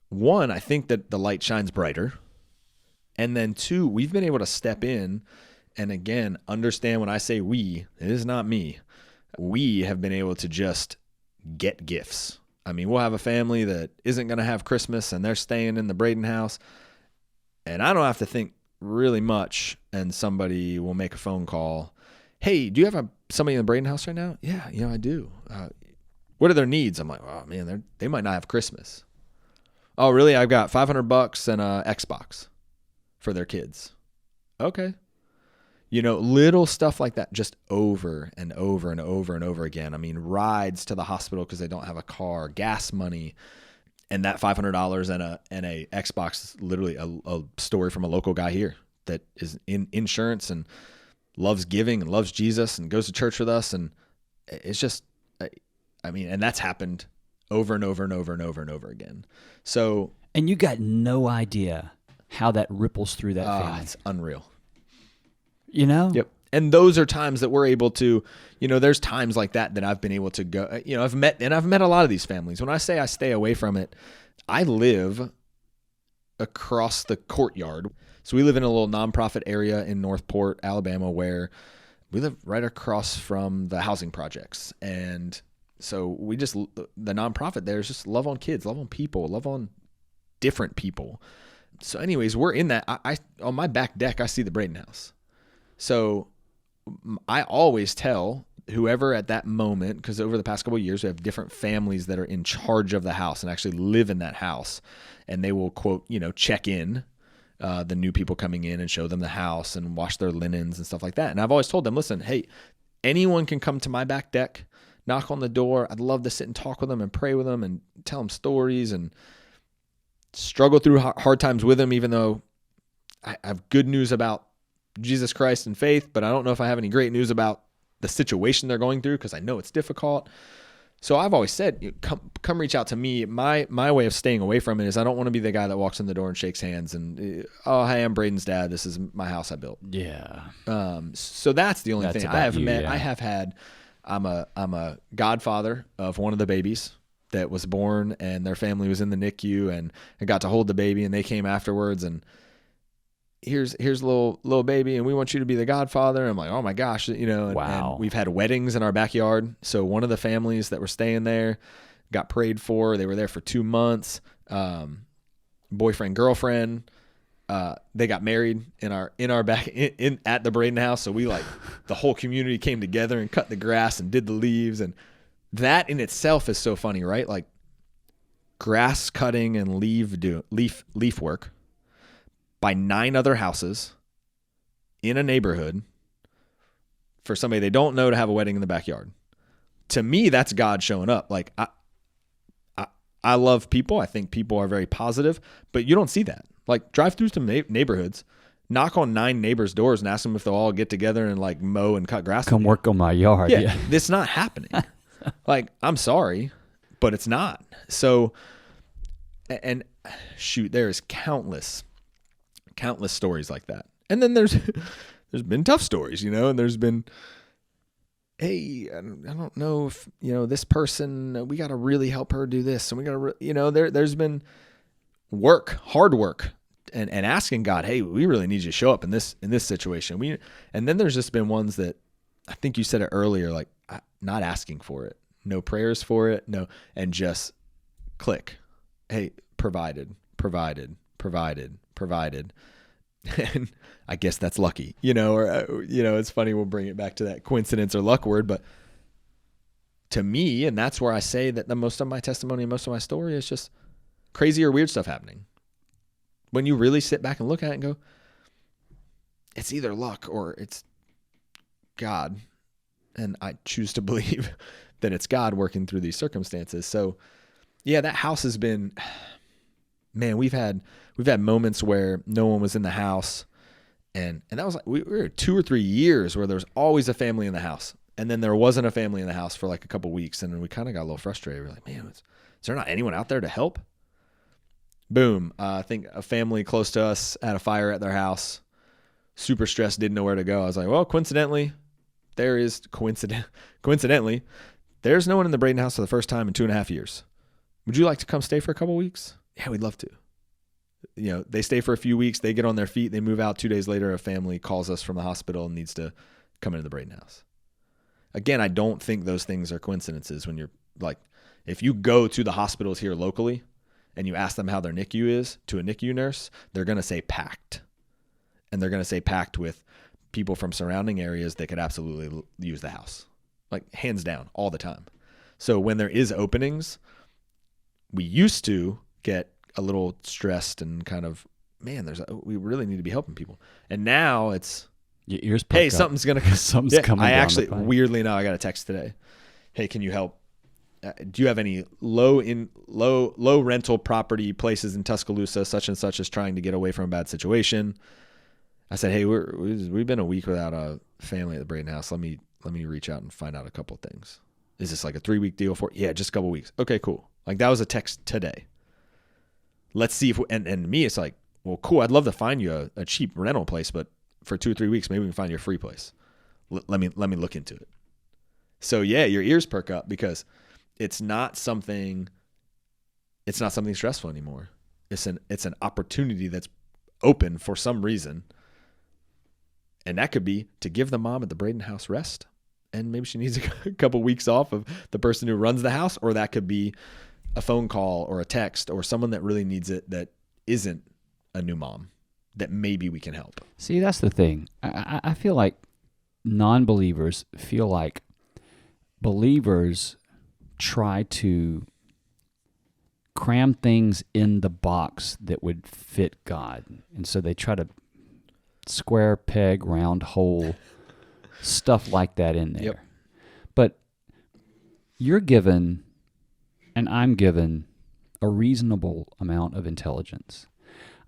Speaker 1: One, I think that the light shines brighter. And then two, we've been able to step in and again, understand when I say we, it is not me. We have been able to just get gifts. I mean, we'll have a family that isn't going to have Christmas and they're staying in the Brayden house. And I don't have to think really much and somebody will make a phone call. Hey, do you have somebody in the Brayden house right now? Yeah, I do. What are their needs? I'm like, oh man, they might not have Christmas. Oh, really? I've got $500 and a Xbox for their kids. Okay. Little stuff like that, just over and over and over and over again. I mean, rides to the hospital because they don't have a car, gas money, and that $500 and a Xbox is literally a story from a local guy here that is in insurance and loves giving and loves Jesus and goes to church with us. And it's just, and that's happened over and over and over and over and over again. So,
Speaker 2: and you got no idea how that ripples through that family.
Speaker 1: It's unreal.
Speaker 2: Yep.
Speaker 1: And those are times that we're able to, there's times like that I've been able to go, I've met a lot of these families. When I say I stay away from it, I live across the courtyard. So we live in a little nonprofit area in Northport, Alabama, where we live right across from the housing projects. And so the nonprofit there is just love on kids, love on people, love on different people. So anyways, we're in that. I on my back deck, I see the Brayden house. So I always tell whoever at that moment, because over the past couple of years, we have different families that are in charge of the house and actually live in that house. And they will, quote, check in the new people coming in and show them the house and wash their linens and stuff like that. And I've always told them, listen, hey, anyone can come to my back deck, knock on the door. I'd love to sit and talk with them and pray with them and tell them stories and struggle through hard times with them, even though I have good news about Jesus Christ and faith, but I don't know if I have any great news about the situation they're going through because I know it's difficult. So I've always said, come reach out to me. My way of staying away from it is I don't want to be the guy that walks in the door and shakes hands and, oh, hey, I'm Brayden's dad. This is my house I built.
Speaker 2: Yeah.
Speaker 1: So that's the only thing I have met.
Speaker 2: Yeah.
Speaker 1: I have had. I'm a godfather of one of the babies that was born, and their family was in the NICU, and I got to hold the baby, and they came afterwards and. Here's a little baby, and we want you to be the godfather. I'm like, oh my gosh,
Speaker 2: Wow.
Speaker 1: And we've had weddings in our backyard. So one of the families that were staying there got prayed for. They were there for 2 months. Boyfriend, girlfriend, they got married in our back in at the Brayden house. So we the whole community came together and cut the grass and did the leaves. And that in itself is so funny, right? Like grass cutting and leaf work by 9 other houses in a neighborhood for somebody they don't know to have a wedding in the backyard. To me, that's God showing up. Like I love people. I think people are very positive, but you don't see that. Like drive through some neighborhoods, knock on 9 neighbors' doors and ask them if they'll all get together and mow and cut grass.
Speaker 2: Come work on my yard. Yeah.
Speaker 1: It's not happening. I'm sorry, but it's not. So, and shoot, there is countless stories like that. And then there's been tough stories, and there's been, hey, I don't know if, this person, we got to really help her do this. And we got to, there's been hard work and asking God, hey, we really need you to show up in this situation. And then there's just been ones that I think you said it earlier, not asking for it, no prayers for it. No. And just click. Hey, provided. And I guess that's lucky, it's funny. We'll bring it back to that coincidence or luck word, but to me, and that's where I say that the most of my testimony and most of my story is just crazy or weird stuff happening. When you really sit back and look at it and go, it's either luck or it's God. And I choose to believe that it's God working through these circumstances. So yeah, that house has been, man, we've had moments where no one was in the house, and that was we were 2 or 3 years where there was always a family in the house, and then there wasn't a family in the house for a couple of weeks, and then we kind of got a little frustrated. We're like, man, is there not anyone out there to help? Boom. I think a family close to us had a fire at their house. super stressed, didn't know where to go. I was like, well, coincidentally, there's no one in the Brayden house for the first time in 2.5 years. Would you like to come stay for a couple weeks? Yeah, we'd love to. They stay for a few weeks, they get on their feet, they move out. 2 days later, a family calls us from the hospital and needs to come into the Brayden house. Again, I don't think those things are coincidences. When you're like, if you go to the hospitals here locally and you ask them how their NICU is to a NICU nurse, they're going to say packed. And they're going to say packed with people from surrounding areas that could absolutely use the house. Like hands down, all the time. So when there is openings, we used to get a little stressed and kind of, man, we really need to be helping people. And now it's,
Speaker 2: your ears
Speaker 1: hey,
Speaker 2: up.
Speaker 1: something's coming.
Speaker 2: I
Speaker 1: actually, weirdly enough, I got a text today. Hey, can you help? Do you have any low rental property places in Tuscaloosa, such and such, is trying to get away from a bad situation? I said, hey, we've been a week without a family at the Brayden house. Let me reach out and find out a couple of things. Is this like a 3-week deal for? Yeah, just a couple of weeks. Okay, cool. Like that was a text today. Let's see if and me, it's like, well, cool. I'd love to find you a cheap rental place, but for 2 or 3 weeks, maybe we can find you a free place. Let me look into it. So yeah, your ears perk up because it's not something stressful anymore. It's an opportunity that's open for some reason. And that could be to give the mom at the Brayden house rest. And maybe she needs a couple weeks off of the person who runs the house, or that could be a phone call or a text or someone that really needs it that isn't a new mom that maybe we can help.
Speaker 2: See, that's the thing. I feel like non-believers feel like believers try to cram things in the box that would fit God. And so they try to square peg, round hole, stuff like that in there. Yep. But you're given, and I'm given, a reasonable amount of intelligence.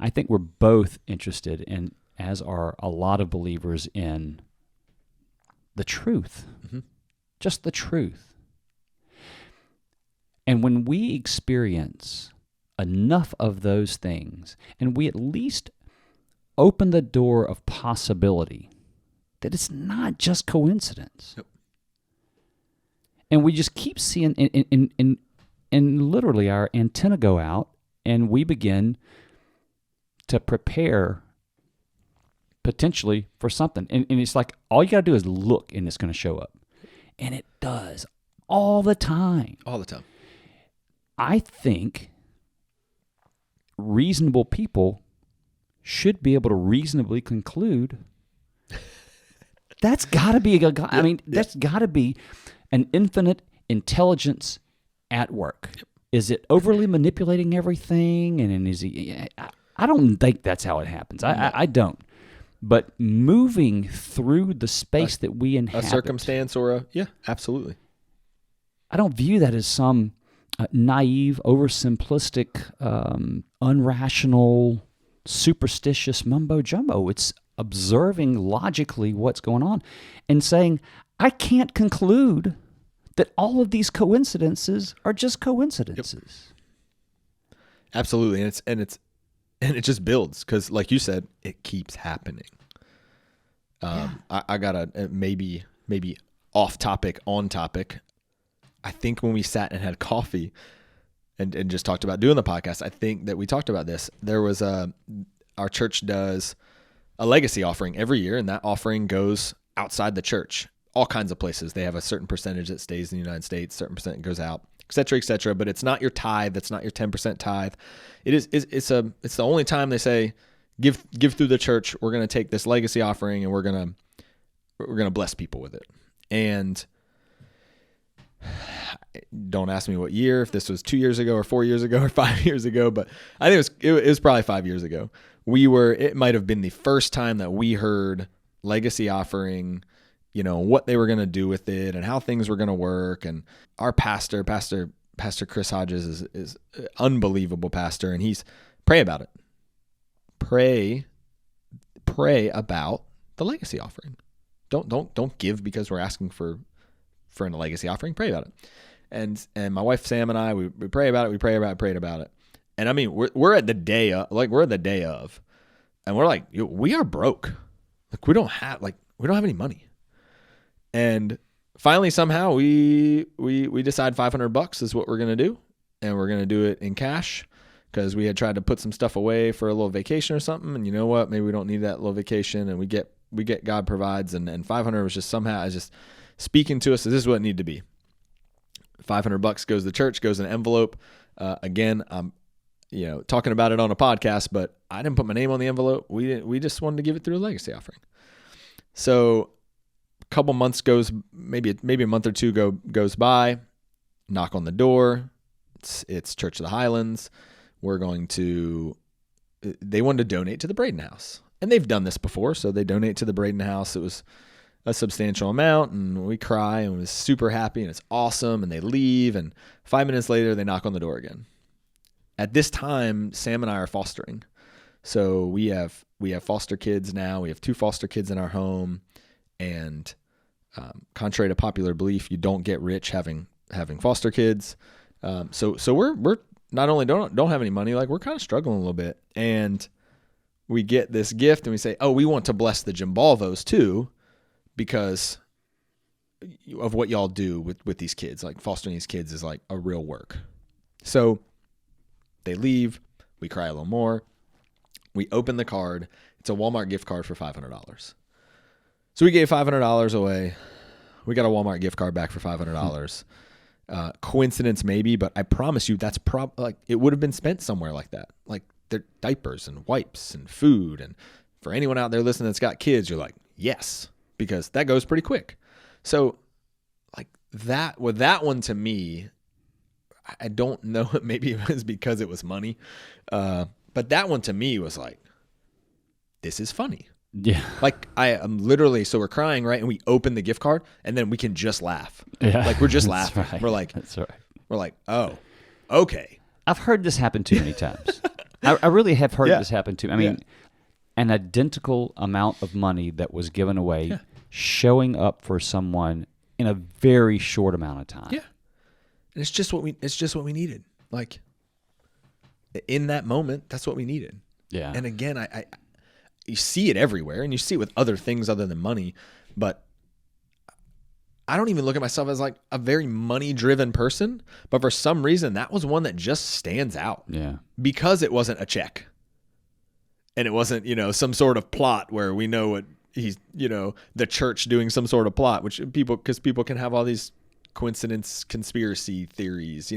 Speaker 2: I think we're both interested in, as are a lot of believers, in the truth. Mm-hmm. Just the truth. And when we experience enough of those things, and we at least open the door of possibility that it's not just coincidence. Yep. And we just keep seeing, and literally our antenna go out, and we begin to prepare potentially for something. And it's like, all you got to do is look, and it's going to show up. And it does all the time.
Speaker 1: All the time.
Speaker 2: I think reasonable people should be able to reasonably conclude that's got to be that's got to be an infinite intelligence at work. Yep. Is it overly manipulating everything? And is he? I don't think that's how it happens. I don't. But moving through the space that we inhabit,
Speaker 1: a circumstance or yeah, absolutely.
Speaker 2: I don't view that as some naive, oversimplistic, unrational, superstitious mumbo jumbo. It's observing logically what's going on and saying, I can't conclude that all of these coincidences are just coincidences.
Speaker 1: Yep. Absolutely. And it just builds because, like you said, it keeps happening. I got a maybe off topic, on topic. I think when we sat and had coffee and just talked about doing the podcast, I think that we talked about this. There was our church does a legacy offering every year, and that offering goes outside the church, all kinds of places. They have a certain percentage that stays in the United States, certain percent goes out, et cetera, but it's not your tithe. That's not your 10% tithe. It's the only time they say, give through the church. We're going to take this legacy offering and we're going to bless people with it. And don't ask me what year, if this was 2 years ago or 4 years ago or 5 years ago, but I think it was probably 5 years ago. It might have been the first time that we heard legacy offering, what they were going to do with it and how things were going to work. And our pastor Chris Hodges is an unbelievable pastor, and he's pray about it. Pray about the legacy offering. Don't give because we're asking for a legacy offering. Pray about it. And my wife Sam and I, we pray about it. Prayed about it. And I mean, we're at the day of, and we're like, we are broke. Like, we don't have any money. And finally, somehow we decide $500 is what we're going to do. And we're going to do it in cash, because we had tried to put some stuff away for a little vacation or something. And you know what? Maybe we don't need that little vacation, and we get God provides. And 500 was just somehow just speaking to us. So this is what it needed to be. $500 goes to the church, goes in an envelope. Again, I'm, talking about it on a podcast, but I didn't put my name on the envelope. We just wanted to give it through a legacy offering. So a couple months goes, maybe a month or two goes by, knock on the door. It's Church of the Highlands. They wanted to donate to the Brayden house, and they've done this before. So they donate to the Brayden house. It was a substantial amount, and we cry and we're super happy, and it's awesome. And they leave, and 5 minutes later they knock on the door again. At this time, Sam and I are fostering. So we have foster kids now. We have 2 foster kids in our home, and contrary to popular belief, you don't get rich having foster kids. So we're not only don't have any money, like, we're kind of struggling a little bit, and we get this gift and we say, oh, we want to bless the Giambalvos too, because of what y'all do with these kids. Like, fostering these kids is like a real work. So they leave, we cry a little more. We open the card. It's a Walmart gift card for $500. So we gave $500 away. We got a Walmart gift card back for $500. Coincidence maybe, but I promise you that's it would have been spent somewhere like that. Like, their diapers and wipes and food. And for anyone out there listening that's got kids, you're like, yes, because that goes pretty quick. So like that one, to me, I don't know, maybe it was because it was money. But that one to me was like, this is funny.
Speaker 2: Yeah.
Speaker 1: Like, I am literally, so we're crying, right? And we open the gift card, and then we can just laugh.
Speaker 2: Yeah.
Speaker 1: Like, we're just laughing.
Speaker 2: Right.
Speaker 1: We're like,
Speaker 2: that's right.
Speaker 1: We're like, oh, okay.
Speaker 2: I've heard this happen too many times. I really have heard this happen too. I mean, an identical amount of money that was given away showing up for someone in a very short amount of time.
Speaker 1: Yeah. And it's just what we needed. Like, in that moment, that's what we needed.
Speaker 2: Yeah.
Speaker 1: And again, I you see it everywhere, and you see it with other things other than money, but I don't even look at myself as like a very money-driven person, but for some reason that was one that just stands out.
Speaker 2: Yeah.
Speaker 1: Because it wasn't a check. And it wasn't, some sort of plot where we know what he's, the church doing some sort of plot, because people can have all these coincidence conspiracy theories,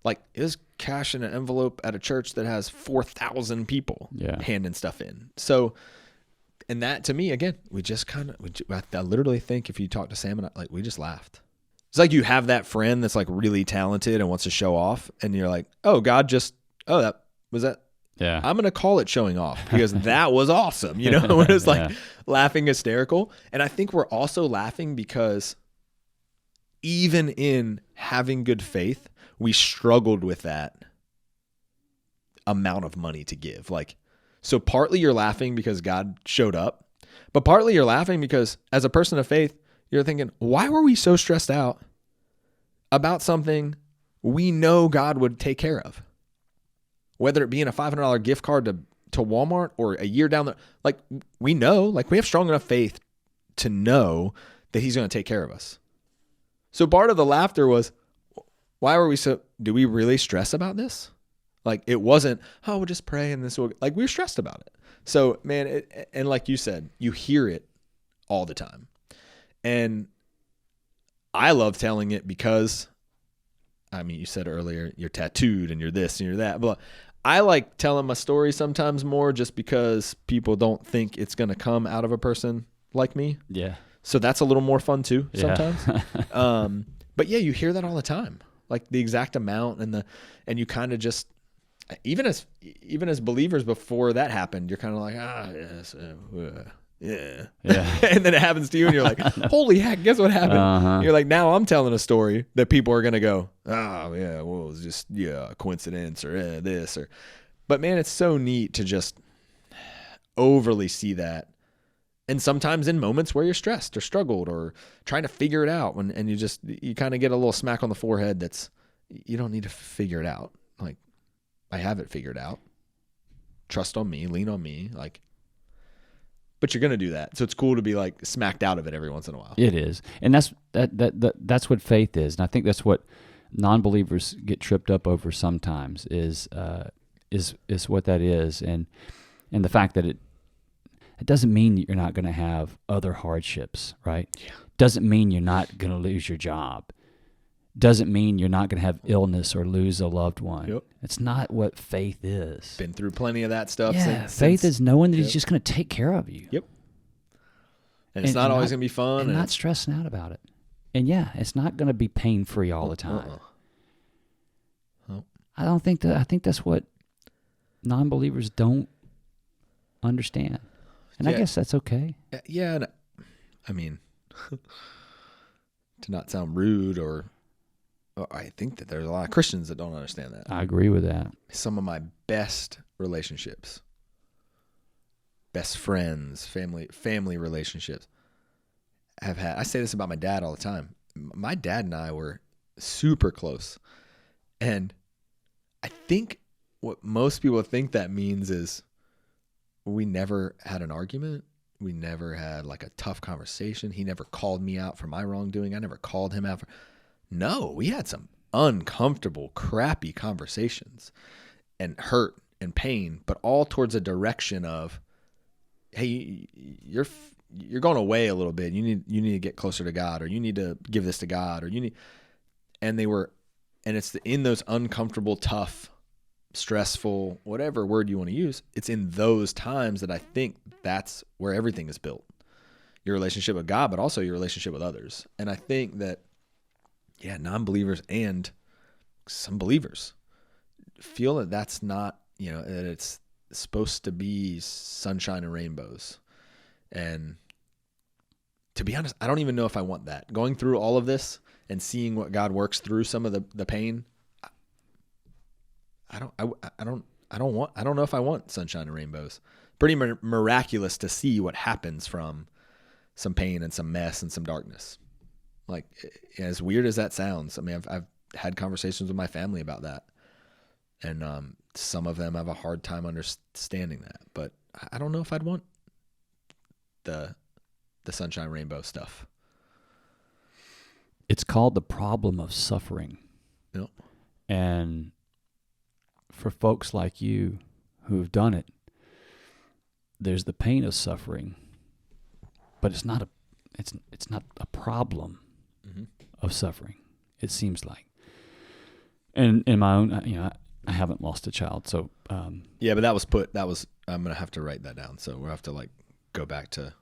Speaker 1: like, is cash in an envelope at a church that has 4,000 people handing stuff in. So, and that, to me, again, we just I literally think if you talk to Sam and I, like, we just laughed. It's like you have that friend that's like really talented and wants to show off, and you're like, oh, God that was that.
Speaker 2: Yeah.
Speaker 1: I'm going to call it showing off, because that was awesome. When it was like laughing hysterical. And I think we're also laughing because even in having good faith, we struggled with that amount of money to give. Like, so partly you're laughing because God showed up, but partly you're laughing because as a person of faith, you're thinking, why were we so stressed out about something we know God would take care of? Whether it be in a $500 gift card to Walmart or a year down the, like, we know, like, we have strong enough faith to know that he's going to take care of us. So part of the laughter was, why were we do we really stress about this? Like, it wasn't, oh, we'll just pray and this will, like, we were stressed about it. So, man, and like you said, you hear it all the time. And I love telling it because, I mean, you said earlier, you're tattooed and you're this and you're that, but I like telling my story sometimes more just because people don't think it's going to come out of a person like me. Yeah. So that's a little more fun too sometimes. But yeah, you hear that all the time. Like, the exact amount and you kind of just, even as believers before that happened, you're kind of like, yes, yeah. And then it happens to you and you're like, holy heck, guess what happened? Uh-huh. You're like, now I'm telling a story that people are going to go, oh yeah, well, it was just, a coincidence or this but man, it's so neat to just overly see that. And sometimes in moments where you're stressed or struggled or trying to figure it out, and you kind of get a little smack on the forehead that's, you don't need to figure it out. Like, I have it figured out. Trust on me, lean on me. Like, but you're going to do that. So it's cool to be like smacked out of it every once in a while.
Speaker 2: It is. And that's what faith is. And I think that's what non-believers get tripped up over sometimes is what that is. And the fact that it doesn't mean you're not going to have other hardships, right?
Speaker 1: Yeah.
Speaker 2: Doesn't mean you're not going to lose your job. Doesn't mean you're not going to have illness or lose a loved one.
Speaker 1: Yep.
Speaker 2: It's not what faith is.
Speaker 1: Been through plenty of that stuff.
Speaker 2: Yeah, faith is knowing that He's just going to take care of you.
Speaker 1: Yep. And it's not always going to be fun.
Speaker 2: And not stressing out about it. And yeah, it's not going to be pain-free all the time. I think that's what non-believers don't understand. And I guess that's okay.
Speaker 1: Yeah. And I mean, to not sound rude I think that there's a lot of Christians that don't understand that.
Speaker 2: I agree with that.
Speaker 1: Some of my best relationships, best friends, family relationships I say this about my dad all the time. My dad and I were super close. And I think what most people think that means is we never had an argument. We never had like a tough conversation. He never called me out for my wrongdoing. I never called him out for... No, we had some uncomfortable, crappy conversations and hurt and pain, but all towards a direction of, hey, you're going away a little bit. You need to get closer to God, or you need to give this to God, or and it's in those uncomfortable, tough, stressful, whatever word you want to use. It's in those times that I think that's where everything is built. Your relationship with God, but also your relationship with others. And I think that, non-believers and some believers feel that that's not, that it's supposed to be sunshine and rainbows. And to be honest, I don't even know if I want that. Going through all of this and seeing what God works through some of the pain, I don't know if I want sunshine and rainbows. Pretty miraculous to see what happens from some pain and some mess and some darkness. Like, as weird as that sounds, I mean, I've had conversations with my family about that, and some of them have a hard time understanding that. But I don't know if I'd want the sunshine rainbow stuff.
Speaker 2: It's called the problem of suffering.
Speaker 1: Yep.
Speaker 2: And for folks like you who have done it, there's the pain of suffering, but it's not a problem of suffering, it seems like. And in my own, I haven't lost a child, so
Speaker 1: but I'm gonna have to write that down. So we'll have to go back to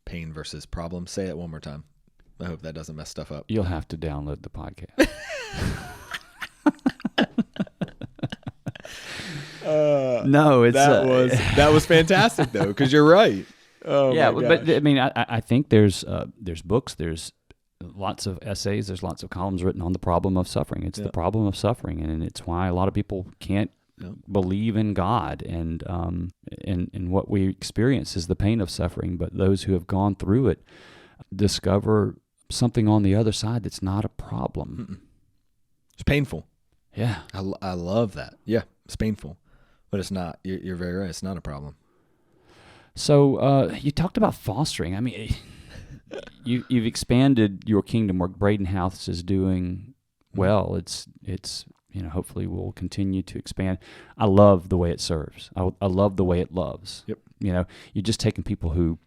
Speaker 1: pain versus problem. Say it one more time. I hope that doesn't mess stuff up.
Speaker 2: You'll have to download the podcast. No, it's
Speaker 1: that was fantastic though, because you're right. Oh
Speaker 2: yeah,
Speaker 1: my
Speaker 2: but
Speaker 1: gosh.
Speaker 2: I mean, I think there's books, there's lots of essays, there's lots of columns written on the problem of suffering. It's the problem of suffering, and it's why a lot of people can't believe in God, and what we experience is the pain of suffering. But those who have gone through it discover something on the other side that's not a problem.
Speaker 1: It's painful.
Speaker 2: Yeah,
Speaker 1: I love that. Yeah, it's painful, but it's not. You're very right. It's not a problem.
Speaker 2: So you talked about fostering. I mean, you've expanded your kingdom work. Brayden House is doing well. It's hopefully will continue to expand. I love the way it serves. I love the way it loves.
Speaker 1: Yep.
Speaker 2: You're just taking people who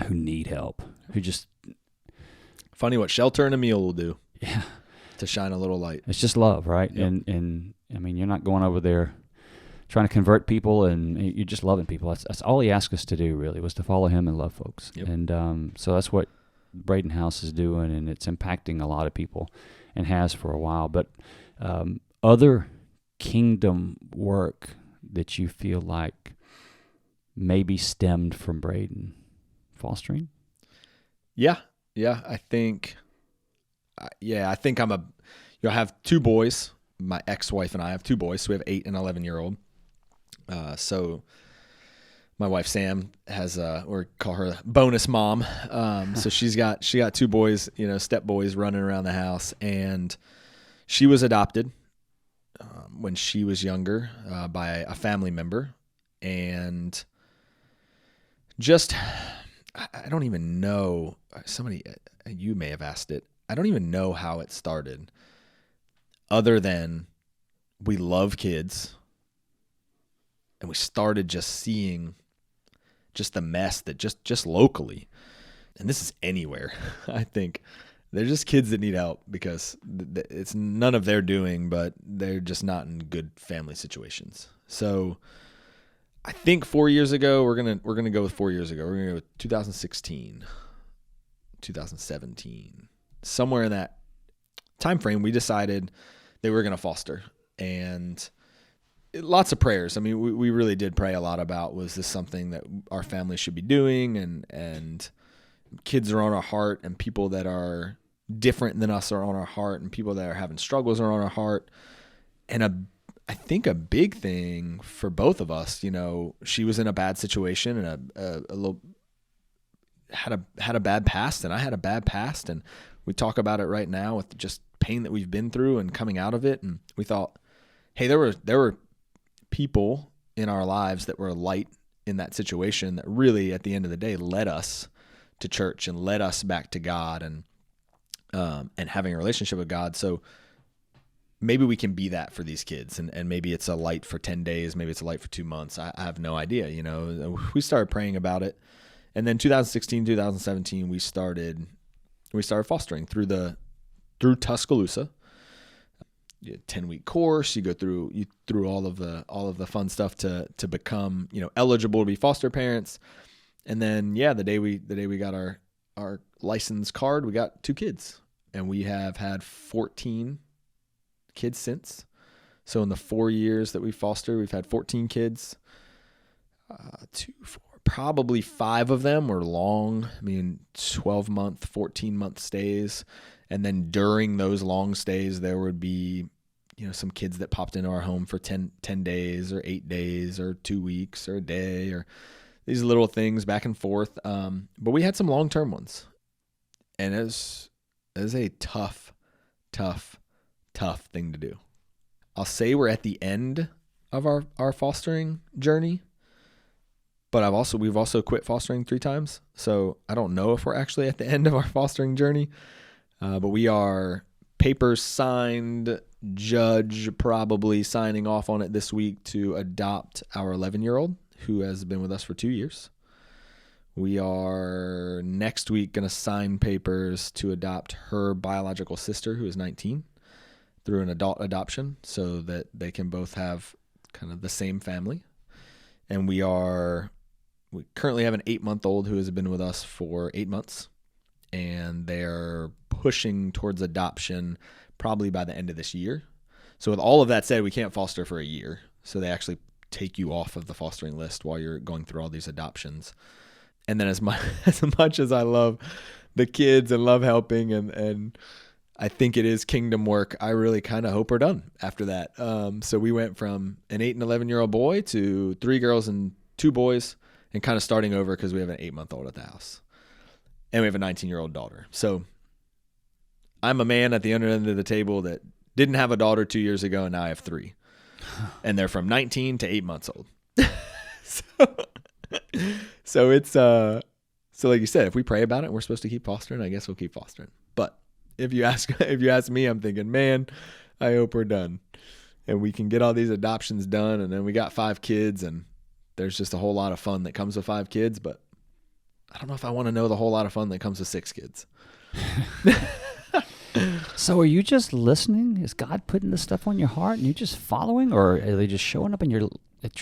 Speaker 2: need help, who just...
Speaker 1: Funny what shelter and a meal will do.
Speaker 2: Yeah.
Speaker 1: To shine a little light.
Speaker 2: It's just love, right? Yep. And I mean, you're not going over there trying to convert people, and you're just loving people. That's all he asked us to do, really, was to follow him and love folks.
Speaker 1: Yep.
Speaker 2: And so that's what Brayden House is doing, and it's impacting a lot of people and has for a while. But other kingdom work that you feel like maybe stemmed from Brayden fostering?
Speaker 1: Yeah. I think I have two boys. My ex-wife and I have two boys, so we have 8 and 11-year-old. So my wife Sam has or call her bonus mom. So she got two boys, step boys running around the house, and she was adopted when she was younger by a family member, and just, I don't even know, you may have asked it. I don't even know how it started, other than we love kids, and we started just seeing just the mess that just locally, and this is anywhere, I think, they're just kids that need help because it's none of their doing, but they're just not in good family situations. So I think 4 years ago, we're gonna go with 4 years ago. We're gonna go with 2016, 2017, somewhere in that time frame. We decided that we were gonna foster, and lots of prayers. I mean, we really did pray a lot about, was this something that our family should be doing, and kids are on our heart, and people that are different than us are on our heart, and people that are having struggles are on our heart. And I think a big thing for both of us, she was in a bad situation and a little had a bad past, and I had a bad past, and we talk about it right now with just pain that we've been through and coming out of it. And we thought, hey, there were people in our lives that were light in that situation that really, at the end of the day, led us to church and led us back to God and having a relationship with God. So maybe we can be that for these kids, and maybe it's a light for 10 days, maybe it's a light for 2 months. I have no idea. We started praying about it, and then 2016, 2017, we started fostering through Tuscaloosa. 10-week course. You go through all of the fun stuff to become eligible to be foster parents. And then the day we got our license card, we got 2 kids, and we have had 14 kids since. So in the 4 years that we fostered, we've had 14 kids. 2, 4, probably 5 of them were long. 12-month, 14-month stays. And then during those long stays, there would be, some kids that popped into our home for 10 days or 8 days or 2 weeks or a day, or these little things back and forth. But we had some long-term ones. And it was a tough thing to do. I'll say we're at the end of our fostering journey, but we've also quit fostering 3 times. So I don't know if we're actually at the end of our fostering journey. But we are papers signed, judge probably signing off on it this week to adopt our 11-year-old who has been with us for 2 years. We are next week going to sign papers to adopt her biological sister, who is 19, through an adult adoption, so that they can both have kind of the same family. And we currently have an 8-month-old who has been with us for 8 months. And they're pushing towards adoption probably by the end of this year. So with all of that said, we can't foster for a year. So they actually take you off of the fostering list while you're going through all these adoptions. And then as much as I love the kids and love helping, and I think it is kingdom work, I really kind of hope we're done after that. So we went from an 8 and 11-year-old boy to 3 girls and 2 boys, and kind of starting over because we have an 8-month-old at the house. And we have a 19-year-old daughter. So I'm a man at the other end of the table that didn't have a daughter 2 years ago, and now I have 3. And they're from 19 to 8 months old. So it's so like you said, if we pray about it and we're supposed to keep fostering, I guess we'll keep fostering. But if you ask me, I'm thinking, man, I hope we're done and we can get all these adoptions done, and then we got 5 kids, and there's just a whole lot of fun that comes with 5 kids, but I don't know if I want to know the whole lot of fun that comes with 6 kids.
Speaker 2: So are you just listening? Is God putting this stuff on your heart and you just following, or are they just showing up at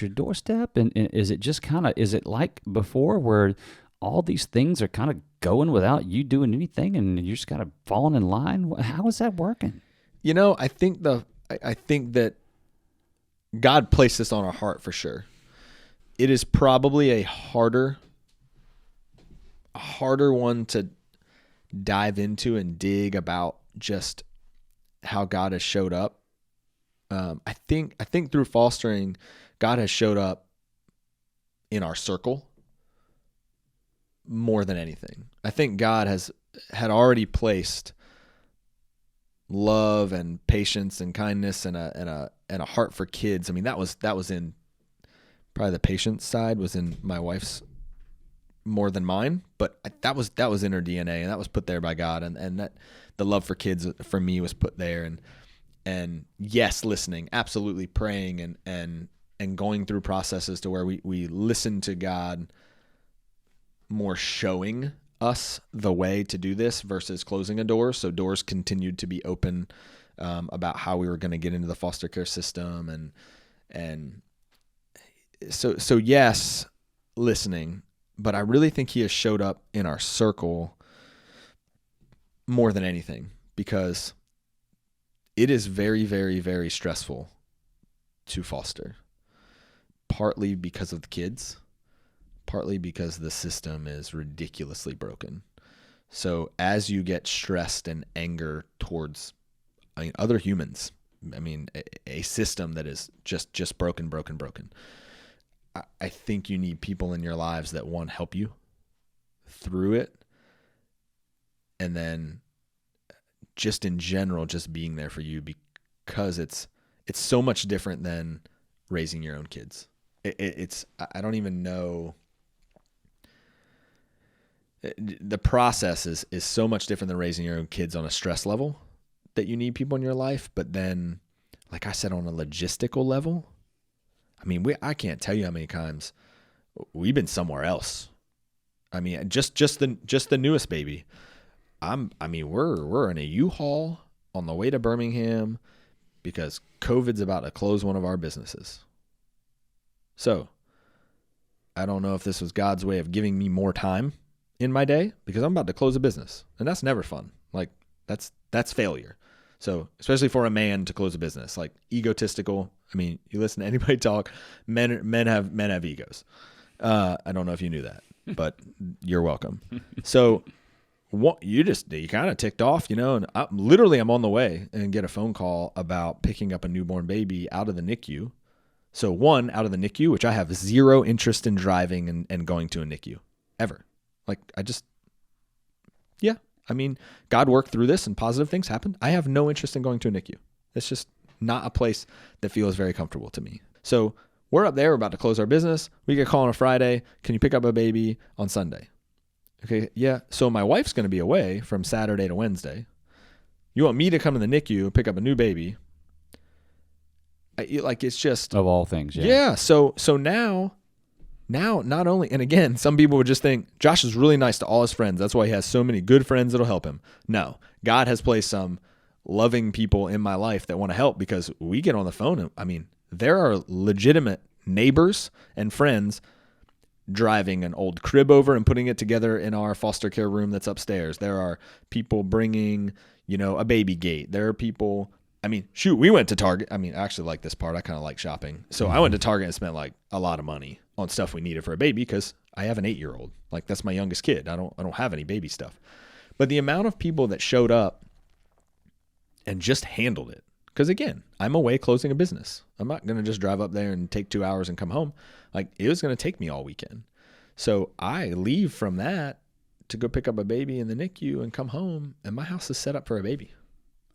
Speaker 2: your doorstep? And is it just is it like before where all these things are kind of going without you doing anything and you just kind of falling in line? How is that working?
Speaker 1: I think that God placed this on our heart for sure. It is probably a harder one to dive into and dig about just how God has showed up. I think through fostering, God has showed up in our circle more than anything. I think God had already placed love and patience and kindness and a heart for kids. That was in probably the patience side was in my wife's more than mine, but that was in her DNA, and that was put there by God, and that the love for kids for me was put there, and yes, listening, absolutely, praying and going through processes to where we listen to God more, showing us the way to do this versus closing a door. So doors continued to be open about how we were going to get into the foster care system, and so yes, listening, but I really think he has showed up in our circle more than anything, because it is very, very, very stressful to foster, partly because of the kids, partly because the system is ridiculously broken. So as you get stressed and anger towards, other humans, a system that is just broken. I think you need people in your lives that, one, help you through it, and then just in general, just being there for you, because it's so much different than raising your own kids. I don't even know. The process is so much different than raising your own kids on a stress level, that you need people in your life. But then, like I said, on a logistical level, I can't tell you how many times we've been somewhere else. Just the newest baby. We're in a U-Haul on the way to Birmingham because COVID's about to close one of our businesses. So I don't know if this was God's way of giving me more time in my day, because I'm about to close a business, and that's never fun. Like that's failure. So especially for a man to close a business, like egotistical. You listen to anybody talk, men have egos. I don't know if you knew that, but you're welcome. So you kind of ticked off, and I'm on the way and get a phone call about picking up a newborn baby out of the NICU. So one, out of the NICU, which I have zero interest in driving and going to a NICU ever. God worked through this and positive things happened. I have no interest in going to a NICU. It's just not a place that feels very comfortable to me. So we're up there, we're about to close our business. We get a call on a Friday. Can you pick up a baby on Sunday? Okay, yeah. So my wife's going to be away from Saturday to Wednesday. You want me to come to the NICU and pick up a new baby? It's just,
Speaker 2: of all things. Yeah.
Speaker 1: Yeah. So now, not only, and again, some people would just think Josh is really nice to all his friends. That's why he has so many good friends that'll help him. No, God has placed some loving people in my life that want to help, because we get on the phone. There are legitimate neighbors and friends driving an old crib over and putting it together in our foster care room that's upstairs. There are people bringing, a baby gate. There are people, we went to Target. I actually like this part. I kind of like shopping. So I went to Target and spent a lot of money on stuff we needed for a baby, because I have an 8-year-old. That's my youngest kid. I don't have any baby stuff. But the amount of people that showed up and just handled it, because again, I'm away closing a business. I'm not going to just drive up there and take 2 hours and come home. It was going to take me all weekend. So I leave from that to go pick up a baby in the NICU and come home, and my house is set up for a baby.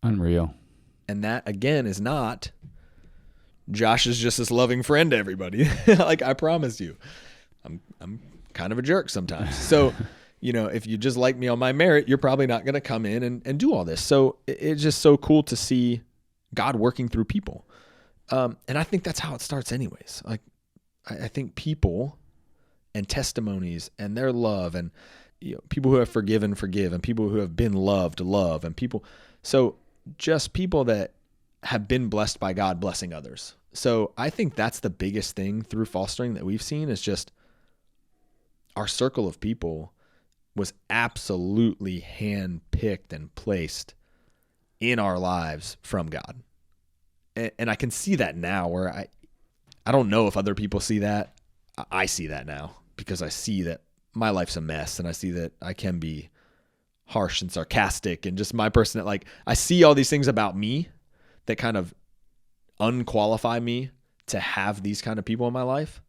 Speaker 2: Unreal.
Speaker 1: And that, again, is not Josh is just this loving friend to everybody. I promised you. I'm kind of a jerk sometimes. So, if you just like me on my merit, you're probably not going to come in and do all this. So it's just so cool to see God working through people. And I think that's how it starts anyways. I think people and testimonies and their love, and people who have forgiven, forgive, and people who have been loved, love, and people. So just people that have been blessed by God blessing others. So I think that's the biggest thing through fostering that we've seen, is just our circle of people was absolutely handpicked and placed in our lives from God. And I can see that now, where I don't know if other people see that. I see that now, because I see that my life's a mess, and I see that I can be harsh and sarcastic, and just my person, I see all these things about me that kind of unqualify me to have these kind of people in my life.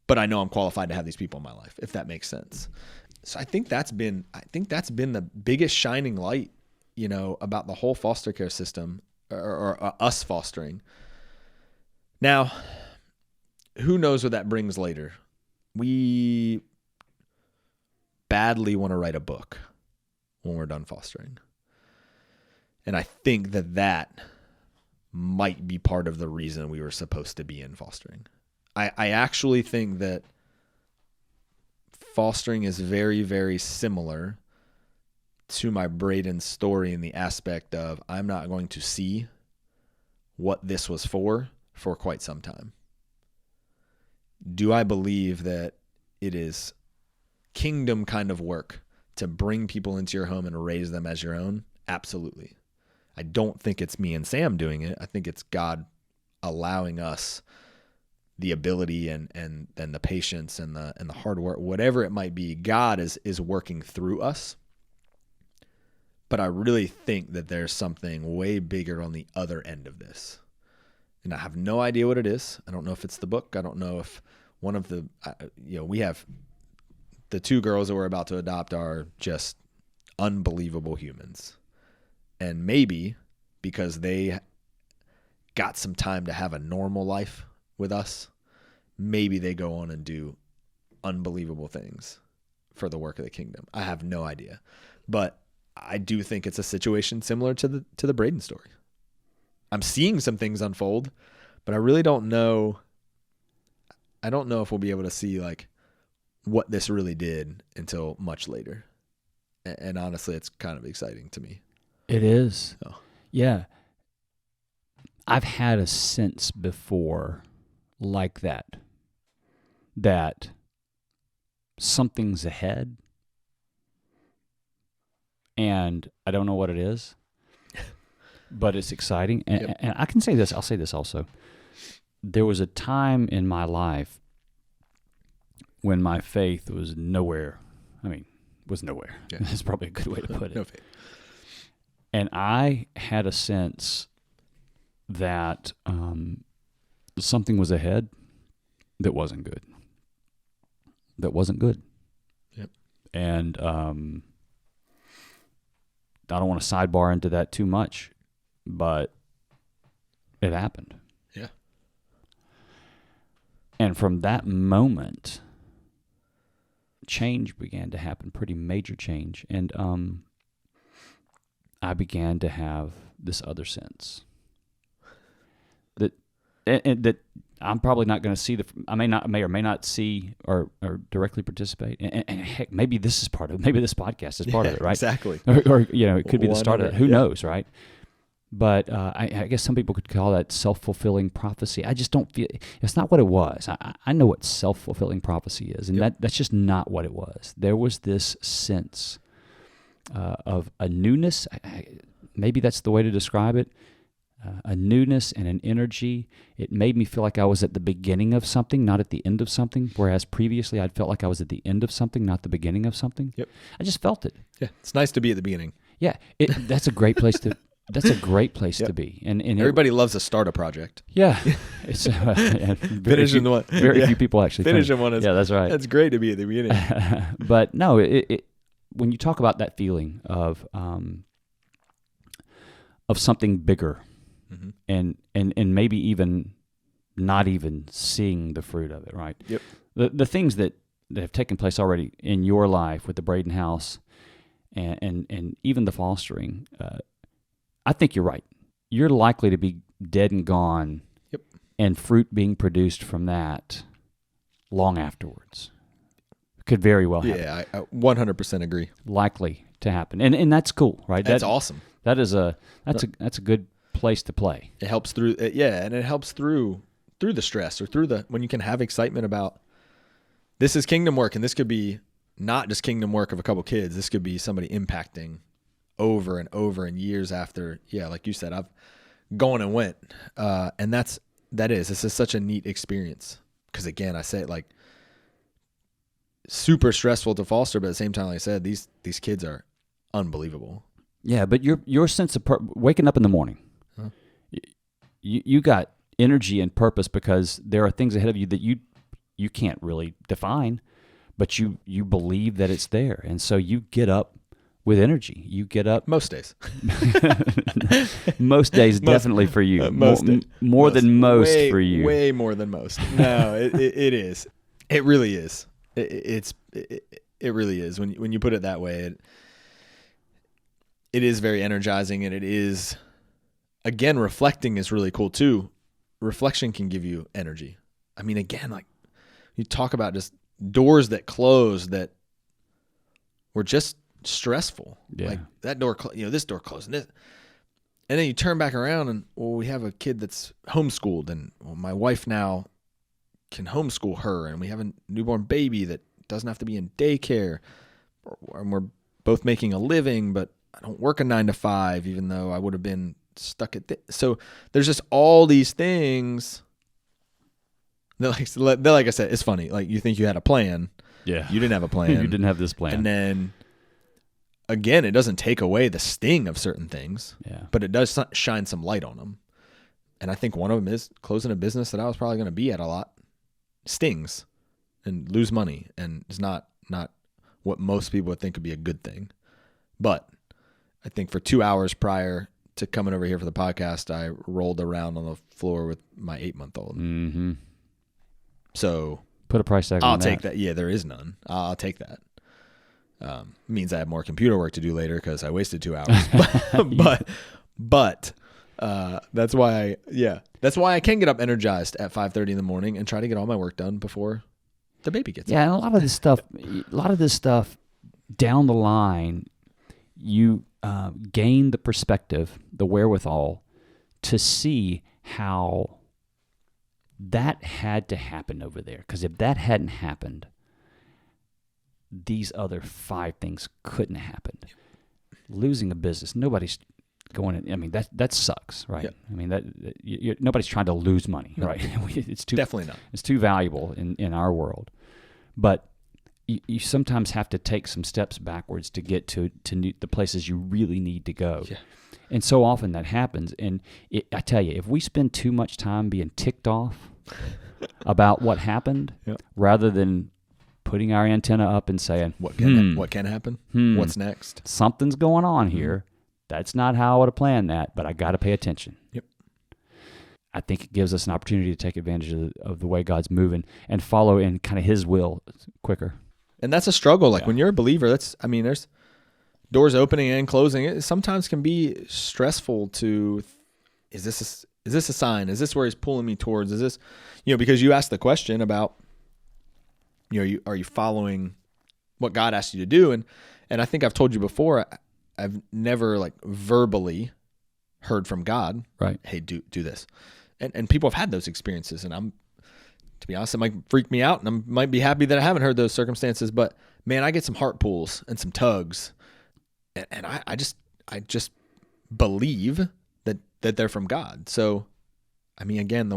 Speaker 1: But I know I'm qualified to have these people in my life, if that makes sense. So I think that's been the biggest shining light, about the whole foster care system, or us fostering. Now, who knows what that brings later? We badly want to write a book when we're done fostering. And I think that might be part of the reason we were supposed to be in fostering. I actually think that fostering is very, very similar to my Brayden story in the aspect of I'm not going to see what this was for quite some time. Do I believe that it is kingdom kind of work to bring people into your home and raise them as your own? Absolutely. I don't think it's me and Sam doing it. I think it's God allowing us the ability and then the patience and the hard work, whatever it might be. God is working through us. But I really think that there's something way bigger on the other end of this. And I have no idea what it is. I don't know if it's the book. I don't know if one of the, we have the 2 girls that we're about to adopt are just unbelievable humans. And maybe because they got some time to have a normal life with us, maybe they go on and do unbelievable things for the work of the kingdom. I have no idea. But I do think it's a situation similar to the Brayden story. I'm seeing some things unfold, but I really don't know. I don't know if we'll be able to see like what this really did until much later. And honestly, it's kind of exciting to me.
Speaker 2: It is.
Speaker 1: Oh.
Speaker 2: Yeah. I've had a sense before like that something's ahead, and I don't know what it is, but it's exciting. And I can say this, I'll say this also. There was a time in my life when my faith was nowhere. Was nowhere. Yeah. That's probably a good way to put it.
Speaker 1: No faith.
Speaker 2: And I had a sense that something was ahead that wasn't good.
Speaker 1: Yep.
Speaker 2: And I don't want to sidebar into that too much, but it happened.
Speaker 1: Yeah.
Speaker 2: And from that moment, change began to happen, pretty major change. And I began to have this other sense that I'm probably not going to see I may or may not see or directly participate. And heck, maybe this is part of it. Maybe this podcast is part of it, right?
Speaker 1: Exactly.
Speaker 2: Or it could be the start of it. Who knows, right? But I guess some people could call that self-fulfilling prophecy. I just don't feel it's not what it was. I know what self-fulfilling prophecy is, and that's just not what it was. There was this sense of a newness. Maybe that's the way to describe it. A newness and an energy. It made me feel like I was at the beginning of something, not at the end of something, whereas previously I'd felt like I was at the end of something, not the beginning of something.
Speaker 1: Yep.
Speaker 2: I just felt it.
Speaker 1: Yeah, it's nice to be at the beginning.
Speaker 2: Yeah, that's a great place to. That's a great place to be, and
Speaker 1: everybody loves to start a project.
Speaker 2: Yeah, it's
Speaker 1: finishing one.
Speaker 2: Very few people actually
Speaker 1: finishing one.
Speaker 2: Yeah, that's right.
Speaker 1: That's great to be at the beginning.
Speaker 2: But no, when you talk about that feeling of something bigger, mm-hmm. and maybe even not even seeing the fruit of it, right?
Speaker 1: Yep.
Speaker 2: The things that have taken place already in your life with the Brayden house, and even the fostering. I think you're right. You're likely to be dead and gone,
Speaker 1: yep.
Speaker 2: and fruit being produced from that long afterwards. Could very well happen.
Speaker 1: Yeah, I 100% agree.
Speaker 2: Likely to happen, and that's cool, right?
Speaker 1: That's awesome.
Speaker 2: That's a good place to play.
Speaker 1: It helps through, and it helps through the stress or when you can have excitement about this is kingdom work, and this could be not just kingdom work of a couple kids. This could be somebody impacting over and over and years after, like you said, I've gone and went. And this is such a neat experience. Cause again, I say it like super stressful to foster, but at the same time, like I said, these kids are unbelievable.
Speaker 2: Yeah. But your sense of waking up in the morning, huh? you got energy and purpose because there are things ahead of you that you can't really define, but you believe that it's there. And so you get up with energy. You get up
Speaker 1: most days.
Speaker 2: Most days, definitely for you. More than most for you.
Speaker 1: Way more than most. No, it is. It really is. It really is. When you put it that way, it is very energizing, and it is, again, reflecting is really cool too. Reflection can give you energy. I mean, again, like you talk about just doors that close that were just stressful.
Speaker 2: Yeah.
Speaker 1: Like that door, this door closed, and then you turn back around and, well, we have a kid that's homeschooled, and my wife now can homeschool her, and we have a newborn baby that doesn't have to be in daycare, and we're both making a living, but I don't work a 9 to 5, even though I would have been stuck at so there's just all these things that, like I said, it's funny. Like, you think you had a plan.
Speaker 2: Yeah.
Speaker 1: You didn't have a plan.
Speaker 2: You didn't have this plan.
Speaker 1: And then, again, it doesn't take away the sting of certain things, but it does shine some light on them. And I think one of them is closing a business that I was probably going to be at a lot. Stings and lose money, and it's not what most people would think would be a good thing. But I think for 2 hours prior to coming over here for the podcast, I rolled around on the floor with my 8-month-old.
Speaker 2: Mm-hmm.
Speaker 1: So
Speaker 2: put a price tag on that.
Speaker 1: I'll take that. Yeah, there is none. I'll take that. Means I have more computer work to do later because I wasted 2 hours. but that's why I can get up energized at 5:30 in the morning and try to get all my work done before the baby gets up.
Speaker 2: And a lot of this stuff down the line, you gain the perspective, the wherewithal to see how that had to happen over there. Because if that hadn't happened, these other 5 things couldn't have happened. Losing a business, nobody's going in. I mean, that sucks, right?
Speaker 1: Yep.
Speaker 2: I mean, nobody's trying to lose money, right? It's too
Speaker 1: definitely not.
Speaker 2: It's too valuable in our world. But you sometimes have to take some steps backwards to get to the places you really need to go.
Speaker 1: Yeah.
Speaker 2: And so often that happens. And I tell you, if we spend too much time being ticked off about what happened, rather than putting our antenna up and saying,
Speaker 1: what can happen? What's next?
Speaker 2: Something's going on here. That's not how I would have planned that, but I got to pay attention.
Speaker 1: Yep.
Speaker 2: I think it gives us an opportunity to take advantage of the way God's moving and follow in kind of His will quicker.
Speaker 1: And that's a struggle. Like when you're a believer, there's doors opening and closing. It sometimes can be stressful to, is this a sign? Is this where He's pulling me towards? Is this, because you asked the question about, are you following what God asked you to do? And I think I've told you before, I've never like verbally heard from God,
Speaker 2: right?
Speaker 1: Hey, do this. And people have had those experiences, and to be honest, it might freak me out, and I might be happy that I haven't heard those circumstances, but man, I get some heart pulls and some tugs, and I just believe that they're from God. So, I mean, again,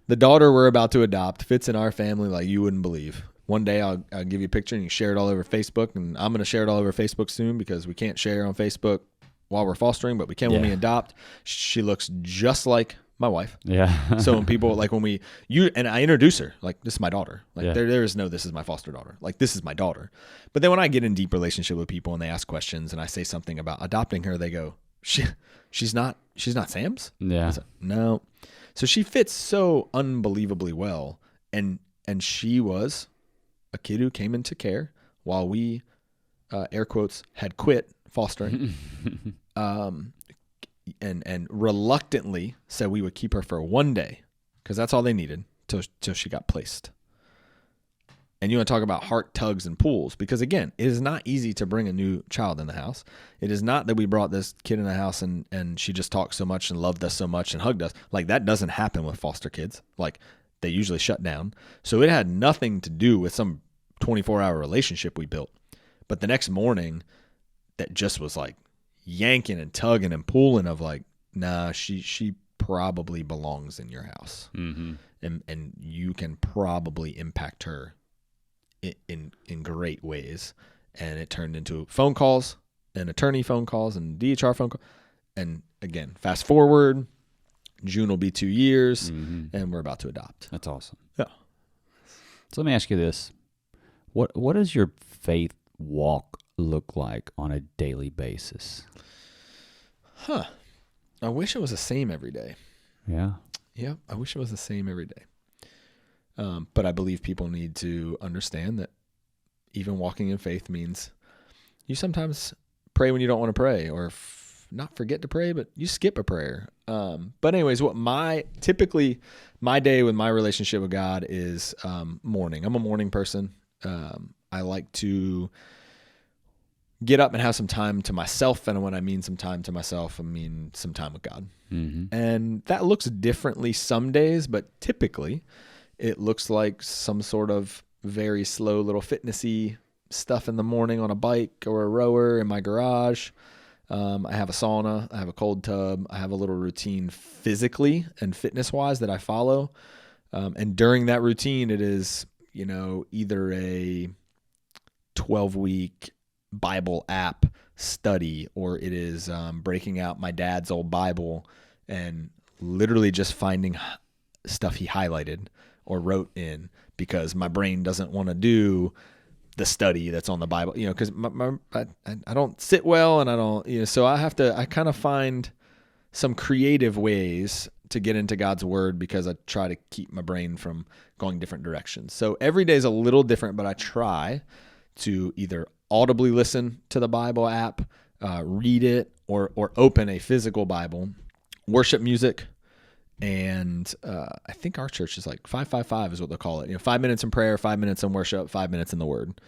Speaker 1: the daughter we're about to adopt fits in our family like you wouldn't believe. One day I'll give you a picture and you share it all over Facebook, and I'm going to share it all over Facebook soon because we can't share on Facebook while we're fostering, but we can when we adopt. She looks just like my wife.
Speaker 2: Yeah.
Speaker 1: So when people, like and I introduce her, like, this is my daughter. Like there is no, this is my foster daughter. Like, this is my daughter. But then when I get in deep relationship with people and they ask questions and I say something about adopting her, they go, she's not Sam's?
Speaker 2: Yeah.
Speaker 1: Like, no. So she fits so unbelievably well. And she was a kid who came into care while we, air quotes, had quit fostering, and reluctantly said we would keep her for one day because that's all they needed till she got placed. And you want to talk about heart tugs and pulls, because again, it is not easy to bring a new child in the house. It is not that we brought this kid in the house and she just talked so much and loved us so much and hugged us. Like, that doesn't happen with foster kids. Like, they usually shut down. So it had nothing to do with some 24-hour relationship we built. But the next morning, that just was like yanking and tugging and pulling of like, nah, she probably belongs in your house.
Speaker 2: Mm-hmm.
Speaker 1: And you can probably impact her in great ways. And it turned into phone calls and attorney phone calls and DHR phone calls. And again, fast forward, June will be 2 years, and we're about to adopt.
Speaker 2: That's awesome.
Speaker 1: Yeah.
Speaker 2: So let me ask you this. What does your faith walk look like on a daily basis?
Speaker 1: I wish it was the same every day.
Speaker 2: Yeah.
Speaker 1: Yeah, I wish it was the same every day. But I believe people need to understand that even walking in faith means you sometimes pray when you don't want to pray, or not forget to pray, but you skip a prayer. But anyways, typically my day with my relationship with God is morning. I'm a morning person. I like to get up and have some time to myself. And when I mean some time to myself, I mean some time with God. Mm-hmm. And that looks differently some days, but typically it looks like some sort of very slow little fitnessy stuff in the morning on a bike or a rower in my garage. I have a sauna, I have a cold tub, I have a little routine physically and fitness wise that I follow. And during that routine, it is, either a 12-week Bible app study, or it is breaking out my dad's old Bible and literally just finding stuff he highlighted or wrote in, because my brain doesn't want to do the study that's on the Bible, because I don't sit well, and I don't, so I kind of find some creative ways to get into God's word, because I try to keep my brain from going different directions. So every day is a little different, but I try to either audibly listen to the Bible app, read it, or open a physical Bible, worship music. And I think our church is like 5-5-5 is what they'll call it. 5 minutes in prayer, 5 minutes in worship, 5 minutes in the word.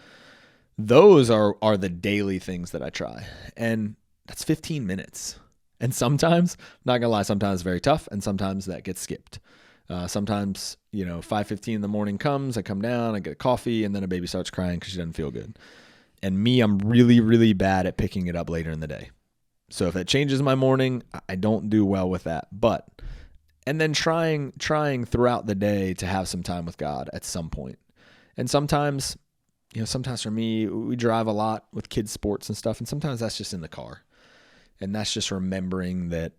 Speaker 1: Those are the daily things that I try. And that's 15 minutes. And sometimes, not going to lie, sometimes it's very tough, and sometimes that gets skipped. Sometimes, 5:15 in the morning comes, I come down, I get a coffee, and then a baby starts crying because she doesn't feel good. And me, I'm really, really bad at picking it up later in the day. So if it changes my morning, I don't do well with that. And then trying throughout the day to have some time with God at some point. And sometimes for me, we drive a lot with kids' sports and stuff, and sometimes that's just in the car. And that's just remembering that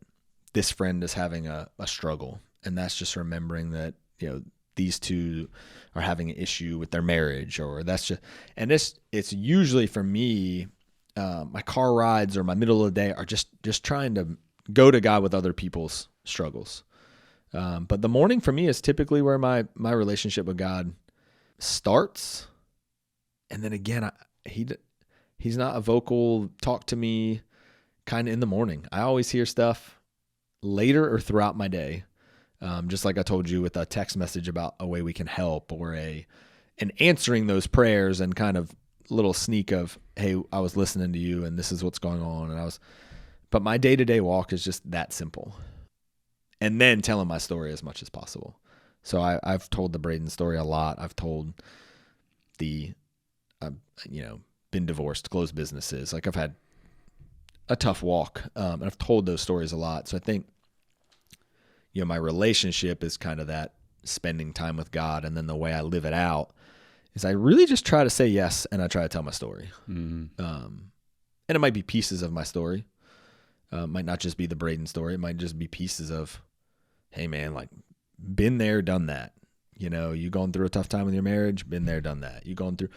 Speaker 1: this friend is having a struggle. And that's just remembering that, these two are having an issue with their marriage, or it's usually for me, my car rides or my middle of the day are just trying to go to God with other people's struggles. But the morning for me is typically where my relationship with God starts. And then again, he's not a vocal talk to me kind of in the morning. I always hear stuff later or throughout my day. Just like I told you with a text message about a way we can help, or and answering those prayers, and kind of little sneak of, hey, I was listening to you and this is what's going on. But my day-to-day walk is just that simple. And then telling my story as much as possible. So I've told the Brayden story a lot. I've told been divorced, closed businesses. Like, I've had a tough walk. And I've told those stories a lot. So I think, my relationship is kind of that spending time with God. And then the way I live it out is I really just try to say yes, and I try to tell my story. Mm-hmm. And it might be pieces of my story. It might not just be the Brayden story. It might just be pieces of, hey man, like, been there, done that. You going through a tough time with your marriage, been there, done that. You going through,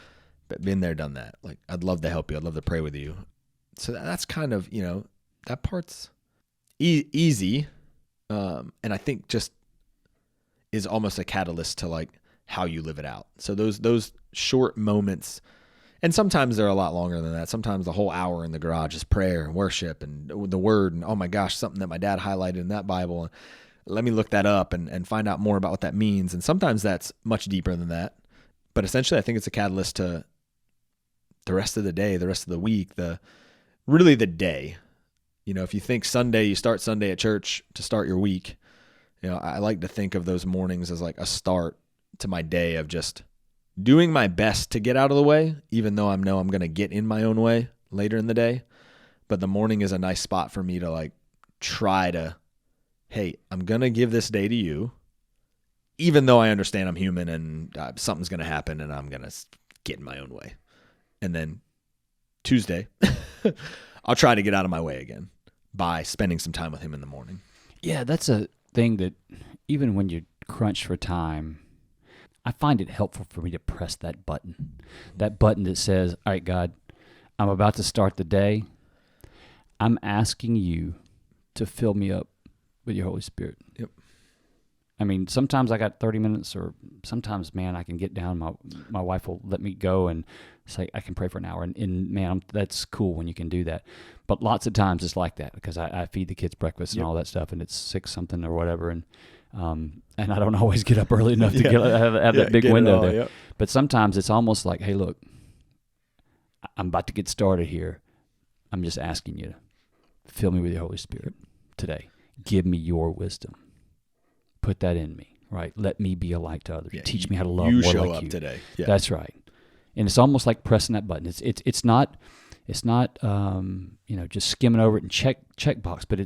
Speaker 1: been there, done that. Like, I'd love to help you. I'd love to pray with you. So that's kind of, that part's easy. And I think just is almost a catalyst to like how you live it out. So those short moments, and sometimes they're a lot longer than that. Sometimes the whole hour in the garage is prayer and worship and the word, and oh my gosh, something that my dad highlighted in that Bible. And let me look that up and find out more about what that means. And sometimes that's much deeper than that. But essentially, I think it's a catalyst to the rest of the day, the rest of the week, really the day. If you think Sunday, you start Sunday at church to start your week. I like to think of those mornings as like a start to my day of just doing my best to get out of the way, even though I know I'm going to get in my own way later in the day. But the morning is a nice spot for me to like try to, hey, I'm going to give this day to you, even though I understand I'm human and something's going to happen and I'm going to get in my own way. And then Tuesday, I'll try to get out of my way again by spending some time with him in the morning.
Speaker 2: Yeah, that's a thing that even when you're crunched for time, I find it helpful for me to press that button that says, all right, God, I'm about to start the day. I'm asking you to fill me up with your Holy Spirit.
Speaker 1: Yep.
Speaker 2: I mean, sometimes I got 30 minutes, or sometimes, man, I can get down. My wife will let me go and say, I can pray for an hour. And man, that's cool when you can do that. But lots of times it's like that because I feed the kids breakfast and all that stuff, and it's 6 something or whatever. And I don't always get up early enough to have that big window there. Yep. But sometimes it's almost like, hey, look, I'm about to get started here. I'm just asking you to fill me with your Holy Spirit today. Give me your wisdom. Put that in me, right? Let me be a light to others. Teach me how to love more like you. You show up today. Yeah. That's right. And it's almost like pressing that button. It's not just skimming over it and check box, but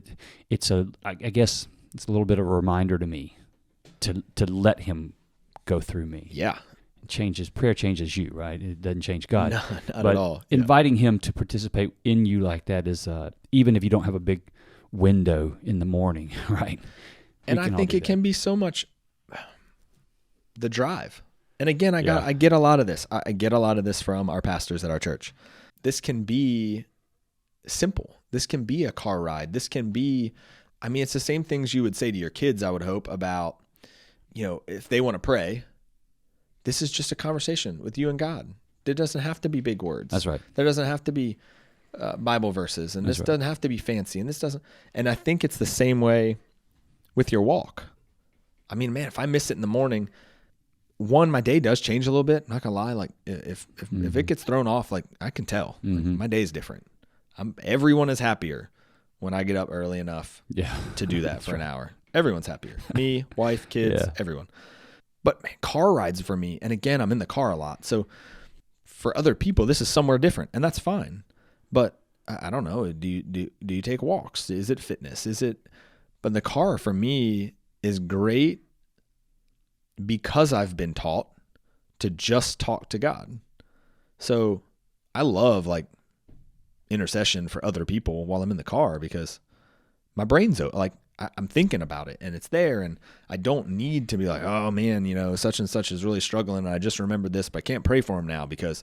Speaker 2: I guess it's a little bit of a reminder to me to let him go through me.
Speaker 1: Yeah.
Speaker 2: Prayer changes you, right? It doesn't change God.
Speaker 1: No, not at all.
Speaker 2: Yeah. Inviting him to participate in you like that is, even if you don't have a big window in the morning, right?
Speaker 1: And I think it can be so much the drive. And again, I get a lot of this. I get a lot of this from our pastors at our church. This can be simple. This can be a car ride. This can be, it's the same things you would say to your kids, I would hope, about, if they want to pray. This is just a conversation with you and God. It doesn't have to be big words.
Speaker 2: That's right.
Speaker 1: There doesn't have to be Bible verses, and this doesn't have to be fancy, and this doesn't. And I think it's the same way with your walk. If I miss it in the morning, my day does change a little bit. I'm not gonna lie. Like if it gets thrown off, like I can tell. Like, my day is different. Everyone is happier when I get up early enough to do that for an hour. Everyone's happier. Me, wife, kids, everyone. But man, car rides for me, and again, I'm in the car a lot. So for other people, this is somewhere different, and that's fine. But I don't know. Do you take walks? Is it fitness? But the car for me is great because I've been taught to just talk to God. So I love like intercession for other people while I'm in the car because my brain's like, I'm thinking about it and it's there, and I don't need to be like, oh man, such and such is really struggling, and I just remembered this, but I can't pray for him now because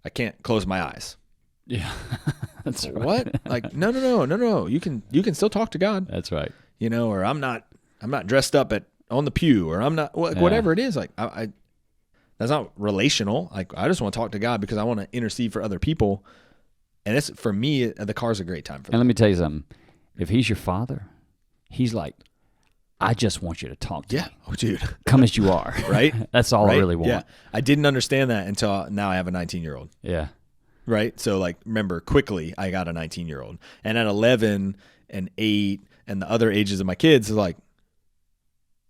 Speaker 1: I can't close my eyes.
Speaker 2: Yeah, that's right.
Speaker 1: What? Like, no. You can still talk to God.
Speaker 2: That's right.
Speaker 1: Or I'm not dressed up on the pew, or I'm not whatever it is. Like, I that's not relational. Like, I just want to talk to God because I want to intercede for other people, and it's for me. The car's a great time for that.
Speaker 2: And let me tell you something. If He's your Father, He's like, I just want you to talk to me.
Speaker 1: Oh, dude.
Speaker 2: Come as you are.
Speaker 1: Right?
Speaker 2: That's all I really want.
Speaker 1: Yeah. I didn't understand that until now I have a 19-year-old.
Speaker 2: Yeah.
Speaker 1: Right? So, like, remember, quickly, I got a 19-year-old. And at 11 and 8 and the other ages of my kids, like,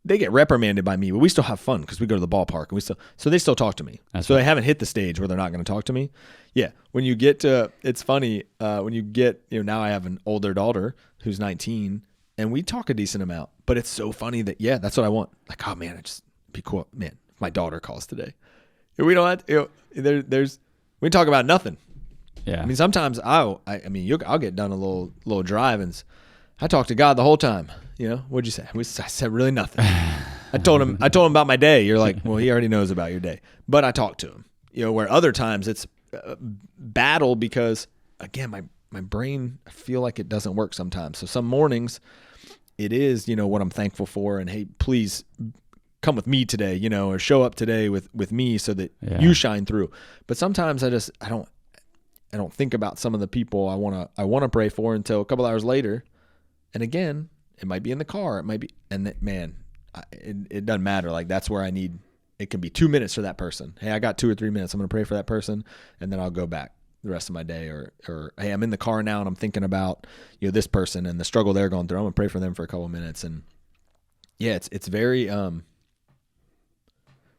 Speaker 1: they get reprimanded by me, but we still have fun because we go to the ballpark. And so they still talk to me. So they haven't hit the stage where they're not going to talk to me. Yeah. When you get to, it's funny, when you get, now I have an older daughter who's 19, and we talk a decent amount, but it's so funny that, that's what I want. Like, oh man, be cool. Man, if my daughter calls today. We don't have to, we talk about nothing.
Speaker 2: Yeah.
Speaker 1: Sometimes I'll get done a little drive and I talk to God the whole time. What'd you say? I said really nothing. I told him about my day. You're like, well, he already knows about your day, but I talked to him, where other times it's battle because again, my brain, I feel like it doesn't work sometimes. So some mornings it is, what I'm thankful for. And hey, please come with me today, or show up today with me so that you shine through. But sometimes I don't think about some of the people I want to pray for until a couple hours later. And again, it might be in the car. It might be, and that, man, it doesn't matter. Like that's where it can be 2 minutes for that person. Hey, I got 2 or 3 minutes. I'm going to pray for that person. And then I'll go back the rest of my day, or hey, I'm in the car now and I'm thinking about this person and the struggle they're going through. I'm gonna pray for them for a couple of minutes. And yeah, it's very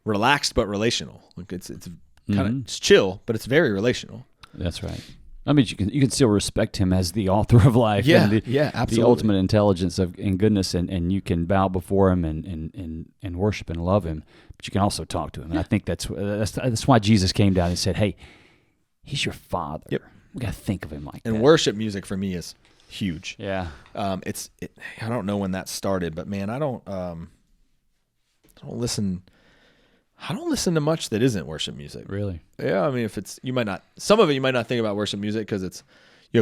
Speaker 1: relaxed but relational. Like it's kind of it's chill, but it's very relational.
Speaker 2: That's right. You can still respect Him as the author of life.
Speaker 1: Yeah,
Speaker 2: and
Speaker 1: absolutely.
Speaker 2: The ultimate intelligence and goodness, and you can bow before Him and worship and love Him, but you can also talk to Him. And I think that's why Jesus came down and said, hey, He's your Father.
Speaker 1: Yep.
Speaker 2: We got to think of Him like that.
Speaker 1: And worship music for me is huge.
Speaker 2: Yeah.
Speaker 1: I don't know when that started, but man, I don't listen to much that isn't worship music.
Speaker 2: Really?
Speaker 1: Yeah. If it's, some of it you might not think about worship music because it's,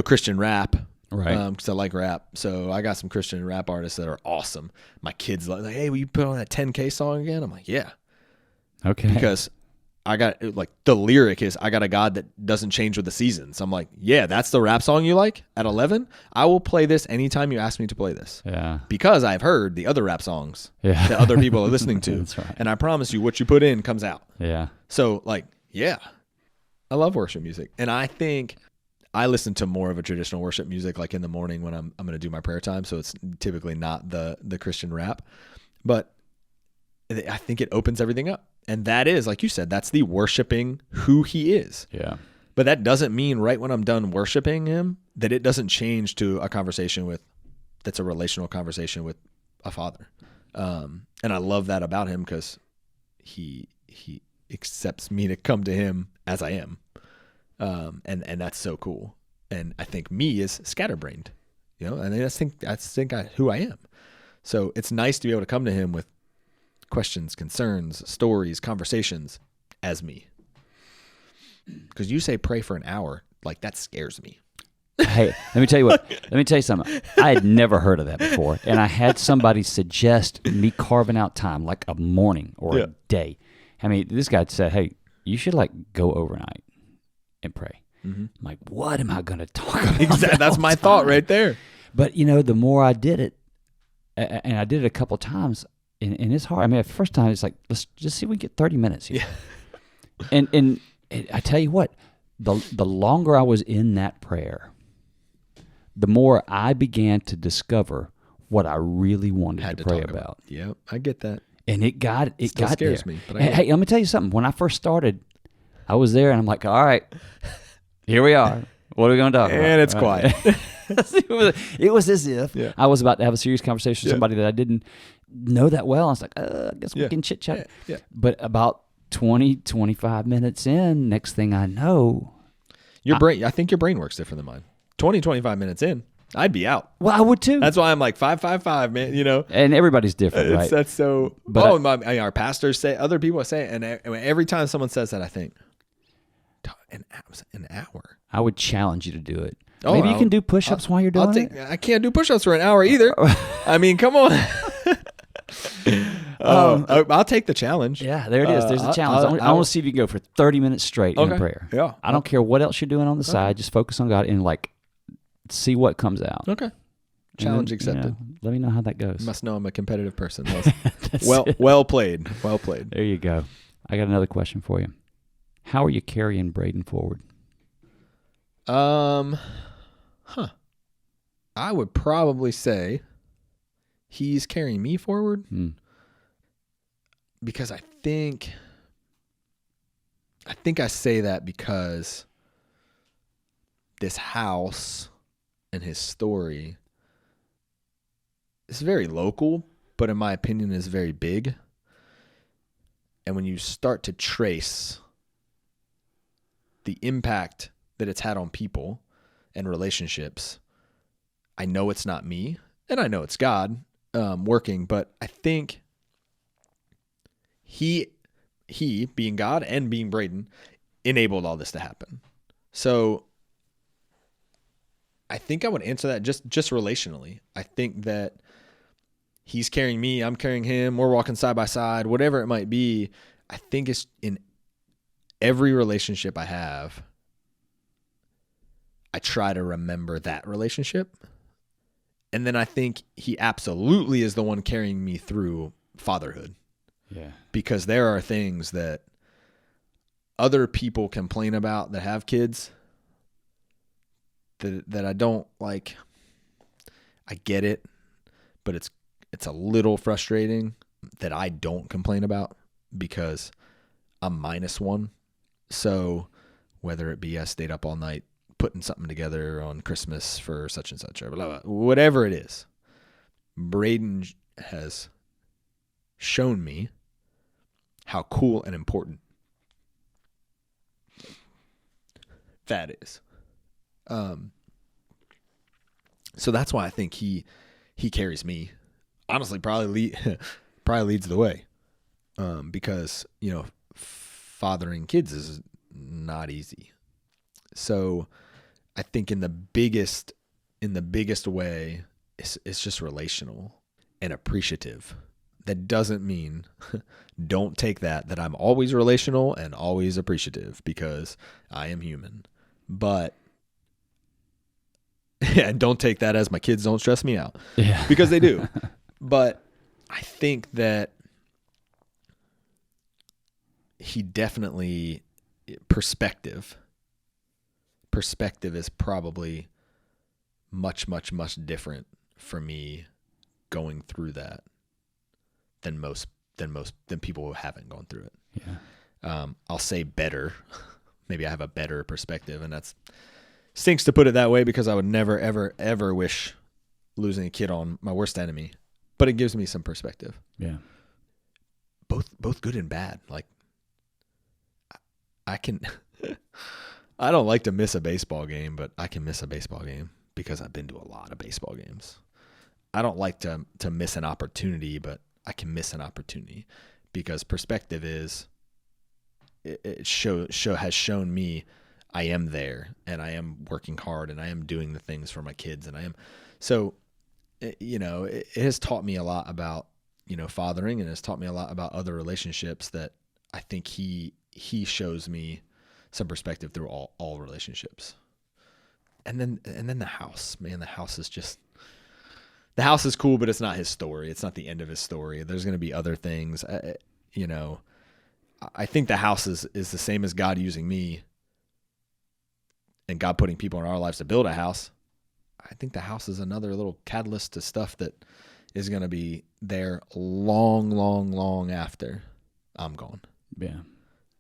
Speaker 1: Christian rap
Speaker 2: Right.
Speaker 1: Because I like rap. So I got some Christian rap artists that are awesome. My kids like, hey, will you put on that 10K song again? I'm like, yeah.
Speaker 2: Okay.
Speaker 1: Because I got, like, the lyric is, I got a God that doesn't change with the seasons. I'm like, yeah, that's the rap song you like at 11? I will play this anytime you ask me to play this.
Speaker 2: Yeah.
Speaker 1: Because I've heard the other rap songs
Speaker 2: Yeah.
Speaker 1: that other people are listening to.
Speaker 2: That's right.
Speaker 1: And I promise you, what you put in comes out.
Speaker 2: Yeah.
Speaker 1: So, like, yeah, I love worship music. And I think I listen to more of a traditional worship music, like in the morning when I'm going to do my prayer time. So it's typically not the Christian rap. But I think it opens everything up. And that is, like you said, that's the worshiping who he is.
Speaker 2: Yeah.
Speaker 1: But that doesn't mean right when I'm done worshiping him that it doesn't change to a conversation that's a relational conversation with a father. And I love that about him because he accepts me to come to him as I am. And that's so cool. And I think me is scatterbrained, and I think who I am. So it's nice to be able to come to him with questions, concerns, stories, conversations as me. Because you say pray for an hour, like that scares me.
Speaker 2: Hey, let me tell you what. Let me tell you something. I had never heard of that before, and I had somebody suggest me carving out time, like a morning or a day. I mean, this guy said, "Hey, you should like go overnight and pray." Mm-hmm. I'm like, what am I going to talk about?
Speaker 1: Exactly. That's my thought right there.
Speaker 2: But the more I did it, and I did it a couple of times, and it's hard. I mean, the first time it's like, let's just see if we can get 30 minutes here. Yeah. And I tell you what, the longer I was in that prayer, the more I began to discover what I really wanted to pray about.
Speaker 1: Yeah, I get that.
Speaker 2: And it got
Speaker 1: scares
Speaker 2: there.
Speaker 1: Me. But
Speaker 2: hey, let me tell you something. When I first started, I was there, and I'm like, all right, here we are. What are we going to talk about?
Speaker 1: And it's quiet.
Speaker 2: It was as if I was about to have a serious conversation with somebody that I didn't know that well. I was like, I guess we can chit-chat.
Speaker 1: Yeah.
Speaker 2: But about 20, 25 minutes in, next thing I know.
Speaker 1: I think your brain works different than mine. 20, 25 minutes in, I'd be out.
Speaker 2: Well, I would too.
Speaker 1: That's why I'm like 555, man,
Speaker 2: And everybody's different, right?
Speaker 1: That's so. But our pastors say, other people say it, and every time someone says that, I think, an hour.
Speaker 2: I would challenge you to do it. Maybe you can do push-ups while you're doing it.
Speaker 1: I can't do push-ups for an hour either. I mean, come on. I'll take the challenge.
Speaker 2: Yeah, there it is. There's a challenge. I want to see if you can go for 30 minutes straight in prayer.
Speaker 1: Yeah.
Speaker 2: I don't care what else you're doing on the side. Just focus on God and see what comes out.
Speaker 1: Okay. Challenge accepted.
Speaker 2: Let me know how that goes.
Speaker 1: You must know I'm a competitive person. Well played. Well played.
Speaker 2: There you go. I got another question for you. How are you carrying Brayden forward?
Speaker 1: I would probably say he's carrying me forward because I think I say that because this house and his story is very local, but in my opinion is very big. And when you start to trace the impact that it's had on people and relationships, I know it's not me, and I know it's God working, but I think he being God and being Brayden enabled all this to happen. So I think I would answer that just relationally. I think that he's carrying me, I'm carrying him, we're walking side by side, whatever it might be. I think it's in every relationship I have, I try to remember that relationship. And then I think he absolutely is the one carrying me through fatherhood.
Speaker 2: Yeah. Because
Speaker 1: there are things that other people complain about that have kids that I don't like. I get it, but it's a little frustrating that I don't complain about because I'm -1. So whether it be I stayed up all night putting something together on Christmas for such and such or blah, blah, whatever it is, Brayden has shown me how cool and important that is. So that's why I think he carries me. Honestly, probably leads the way. Because, fathering kids is not easy. So I think in the biggest in the biggest way, it's just relational and appreciative. That doesn't mean don't take that I'm always relational and always appreciative, because I am human. But and don't take that as my kids don't stress me out, because they do. But I think that he definitely, perspective is probably much different for me going through that than people who haven't gone through it.
Speaker 2: Yeah.
Speaker 1: I'll say better. Maybe I have a better perspective, and that's stinks to put it that way, because I would never, ever wish losing a kid on my worst enemy, but it gives me some perspective.
Speaker 2: Yeah.
Speaker 1: Both good and bad. Like, I can, I don't like to miss a baseball game, but I can miss a baseball game because I've been to a lot of baseball games. I don't like to miss an opportunity, but I can miss an opportunity, because perspective has shown me I am there, and I am working hard, and I am doing the things for my kids, and I am. So, it has taught me a lot about, fathering, and it's taught me a lot about other relationships that I think he shows me some perspective through all relationships. And then the house, man, the house is cool, but it's not his story. It's not the end of his story. There's going to be other things. I think the house is the same as God using me and God putting people in our lives to build a house. I think the house is another little catalyst to stuff that is going to be there long after I'm gone.
Speaker 2: Yeah.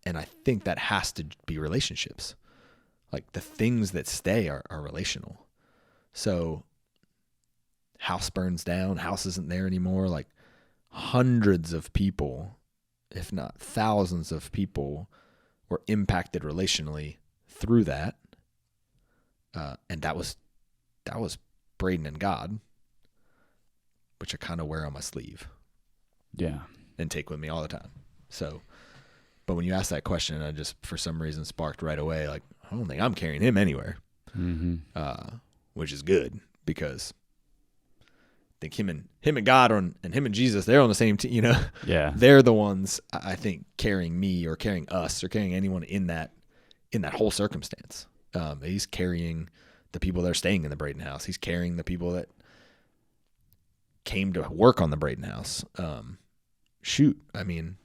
Speaker 1: And I think that has to be relationships. Like, the things that stay are relational. So house burns down, house isn't there anymore. Like, hundreds of people, if not thousands of people, were impacted relationally through that. And that was Brayden and God, which I kind of wear on my sleeve.
Speaker 2: Yeah.
Speaker 1: And take with me all the time. So, but when you ask that question, I just, for some reason, sparked right away, like, I don't think I'm carrying him anywhere.
Speaker 2: Mm-hmm.
Speaker 1: Which is good, because I think him and God and him and Jesus, they're on the same team,
Speaker 2: Yeah.
Speaker 1: They're the ones, I think, carrying me or carrying us or carrying anyone in that whole circumstance. He's carrying the people that are staying in the Brayden house. He's carrying the people that came to work on the Brayden house. I mean,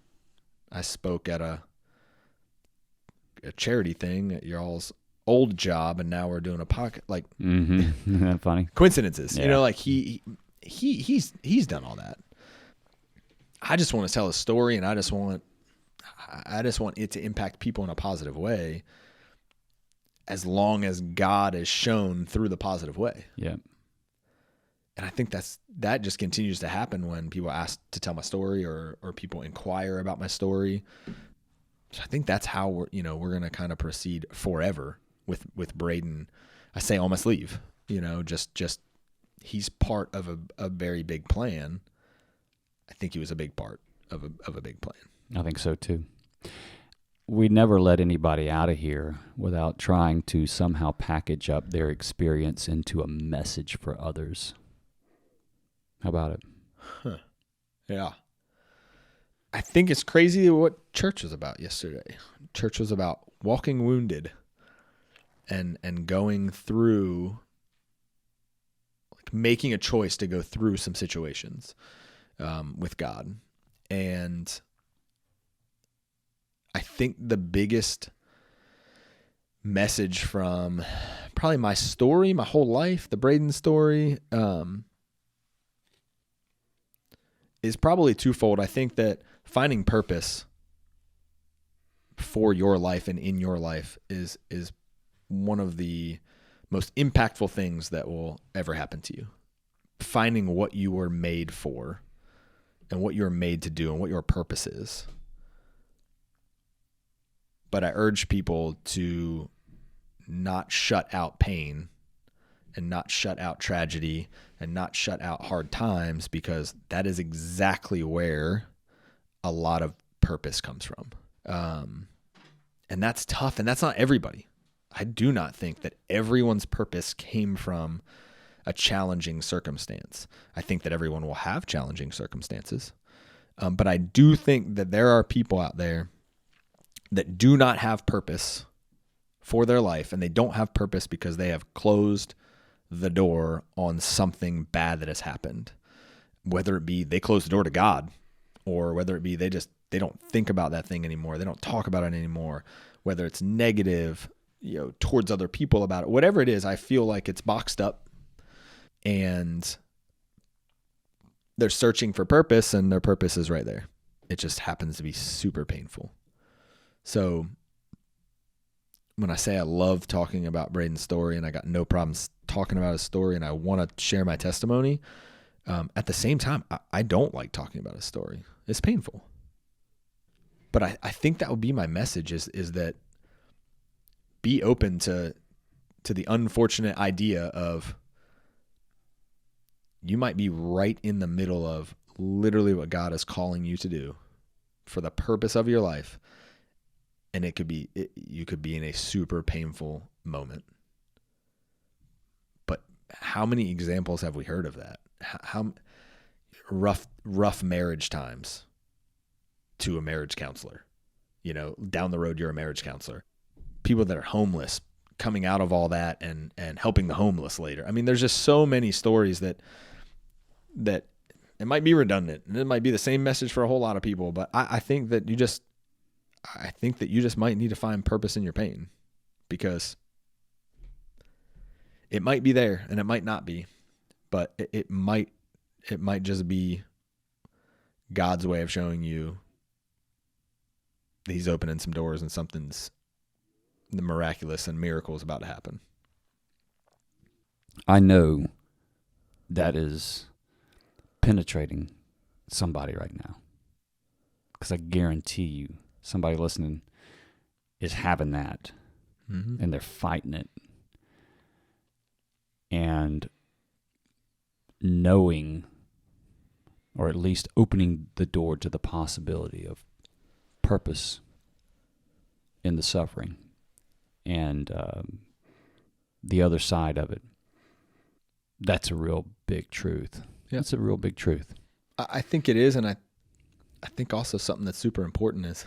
Speaker 1: I spoke at a charity thing at your all's old job, and now we're doing a pocket, like,
Speaker 2: Isn't that funny?
Speaker 1: coincidences.
Speaker 2: Yeah.
Speaker 1: Like, he's done all that. I just want to tell a story, and I just want it to impact people in a positive way, as long as God is shown through the positive way.
Speaker 2: Yeah.
Speaker 1: And I think that just continues to happen when people ask to tell my story, or people inquire about my story. So I think that's how we're going to kind of proceed forever with Brayden. I say on my sleeve, just he's part of a very big plan. I think he was a big part of a big plan.
Speaker 2: I think so too. We never let anybody out of here without trying to somehow package up their experience into a message for others. How about it?
Speaker 1: Huh. Yeah. I think it's crazy what church was about yesterday. Church was about walking wounded and going through, like, making a choice to go through some situations with God. And I think the biggest message from probably my story, my whole life, the Brayden story, is probably twofold. I think that finding purpose for your life and in your life is one of the most impactful things that will ever happen to you. Finding what you were made for and what you're made to do and what your purpose is. But I urge people to not shut out pain and not shut out tragedy and not shut out hard times, because that is exactly where a lot of purpose comes from. And that's tough, and that's not everybody. I do not think that everyone's purpose came from a challenging circumstance. I think that everyone will have challenging circumstances. But I do think that there are people out there that do not have purpose for their life, and they don't have purpose because they have closed the door on something bad that has happened. Whether it be they close the door to God, or whether it be they don't think about that thing anymore. They don't talk about it anymore. Whether it's negative, towards other people about it, whatever it is, I feel like it's boxed up and they're searching for purpose, and their purpose is right there. It just happens to be super painful. So when I say I love talking about Brayden's story, and I got no problems talking about his story, and I want to share my testimony, at the same time, I don't like talking about his story. It's painful. But I think that would be my message is that be open to the unfortunate idea of you might be right in the middle of literally what God is calling you to do for the purpose of your life. And you could be in a super painful moment. But how many examples have we heard of that? How rough marriage times to a marriage counselor, down the road, you're a marriage counselor, people that are homeless coming out of all that and helping the homeless later. I mean, there's just so many stories that it might be redundant and it might be the same message for a whole lot of people, but I think that you just might need to find purpose in your pain, because it might be there and it might not be, but it might just be God's way of showing you that He's opening some doors and something's the miraculous and miracle is about to happen.
Speaker 2: I know that is penetrating somebody right now, because I guarantee you somebody listening is having that, and they're fighting it, and knowing, or at least opening the door to the possibility of purpose in the suffering and the other side of it. That's a real big truth. Yeah. That's a real big truth.
Speaker 1: I think it is, and I think also something that's super important is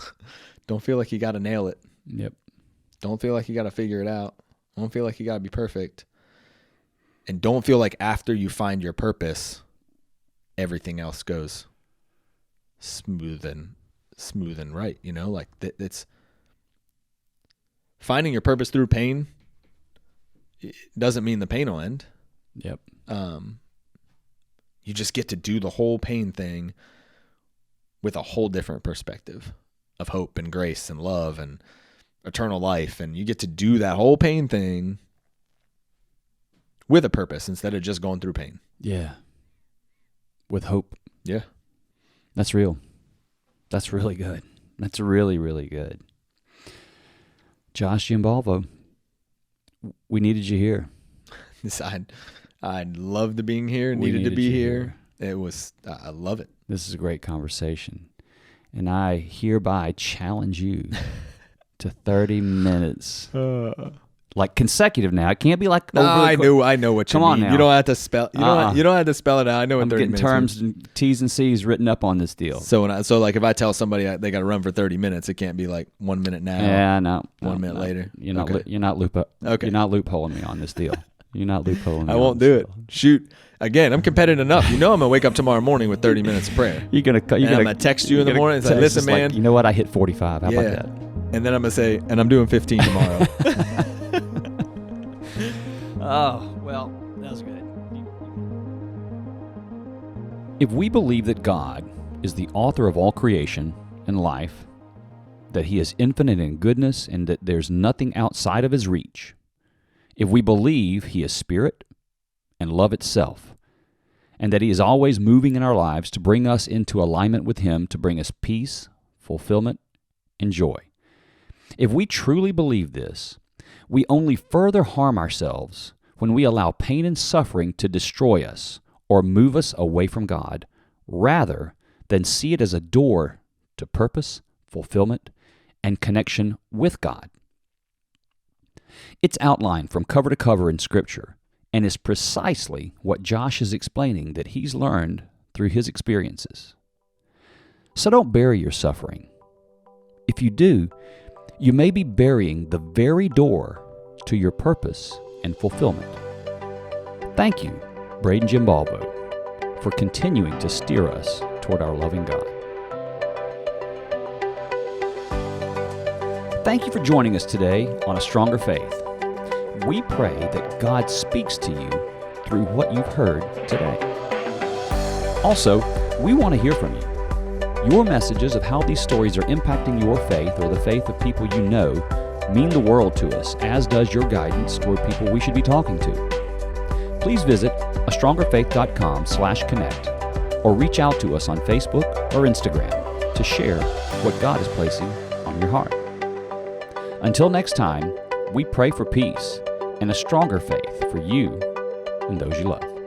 Speaker 1: don't feel like you got to nail it.
Speaker 2: Yep.
Speaker 1: Don't feel like you got to figure it out. Don't feel like you got to be perfect. And don't feel like after you find your purpose, everything else goes smooth and right. Like it's finding your purpose through pain. It doesn't mean the pain will end.
Speaker 2: Yep.
Speaker 1: You just get to do the whole pain thing with a whole different perspective of hope and grace and love and eternal life. And you get to do that whole pain thing with a purpose instead of just going through pain.
Speaker 2: Yeah. With hope.
Speaker 1: Yeah.
Speaker 2: That's real. That's really good. That's really, really good. Josh Giambalvo, we needed you here.
Speaker 1: I'd loved being here. Needed to be here. It was, I love it.
Speaker 2: This is a great conversation. And I hereby challenge you to 30 minutes. Like consecutive now. It can't be like
Speaker 1: I know what you mean.
Speaker 2: On now.
Speaker 1: You don't have to spell. You don't have to spell it out. I know what 30 minutes.
Speaker 2: I'm getting terms and T's and C's written up on this deal.
Speaker 1: So like if I tell somebody they got to run for 30 minutes, it can't be like 1 minute now.
Speaker 2: Yeah, no.
Speaker 1: 1 minute later.
Speaker 2: You're not loopholing me on this deal. You're not loopholing me.
Speaker 1: I won't do it. Shoot. Again, I'm competitive enough. I'm gonna wake up tomorrow morning with 30 minutes of prayer.
Speaker 2: I'm
Speaker 1: gonna text you in the morning and say, "Listen, man.
Speaker 2: Like, you know what? I hit 45. How about that?"
Speaker 1: And then I'm gonna say, "And I'm doing 15 tomorrow."
Speaker 2: Oh, well, that was good. If we believe that God is the author of all creation and life, that He is infinite in goodness and that there's nothing outside of His reach, if we believe He is spirit and love itself, and that He is always moving in our lives to bring us into alignment with Him, to bring us peace, fulfillment, and joy, if we truly believe this, we only further harm ourselves when we allow pain and suffering to destroy us or move us away from God, rather than see it as a door to purpose, fulfillment, and connection with God. It's outlined from cover to cover in Scripture and is precisely what Josh is explaining that he's learned through his experiences. So don't bury your suffering. If you do, you may be burying the very door to your purpose and fulfillment. Thank you, Brayden Giambalvo, for continuing to steer us toward our loving God. Thank you for joining us today on A Stronger Faith. We pray that God speaks to you through what you've heard today. Also, we want to hear from you. Your messages of how these stories are impacting your faith or the faith of people you know mean the world to us, as does your guidance toward people we should be talking to. Please visit astrongerfaith.com/connect or reach out to us on Facebook or Instagram to share what God is placing on your heart. Until next time, we pray for peace and a stronger faith for you and those you love.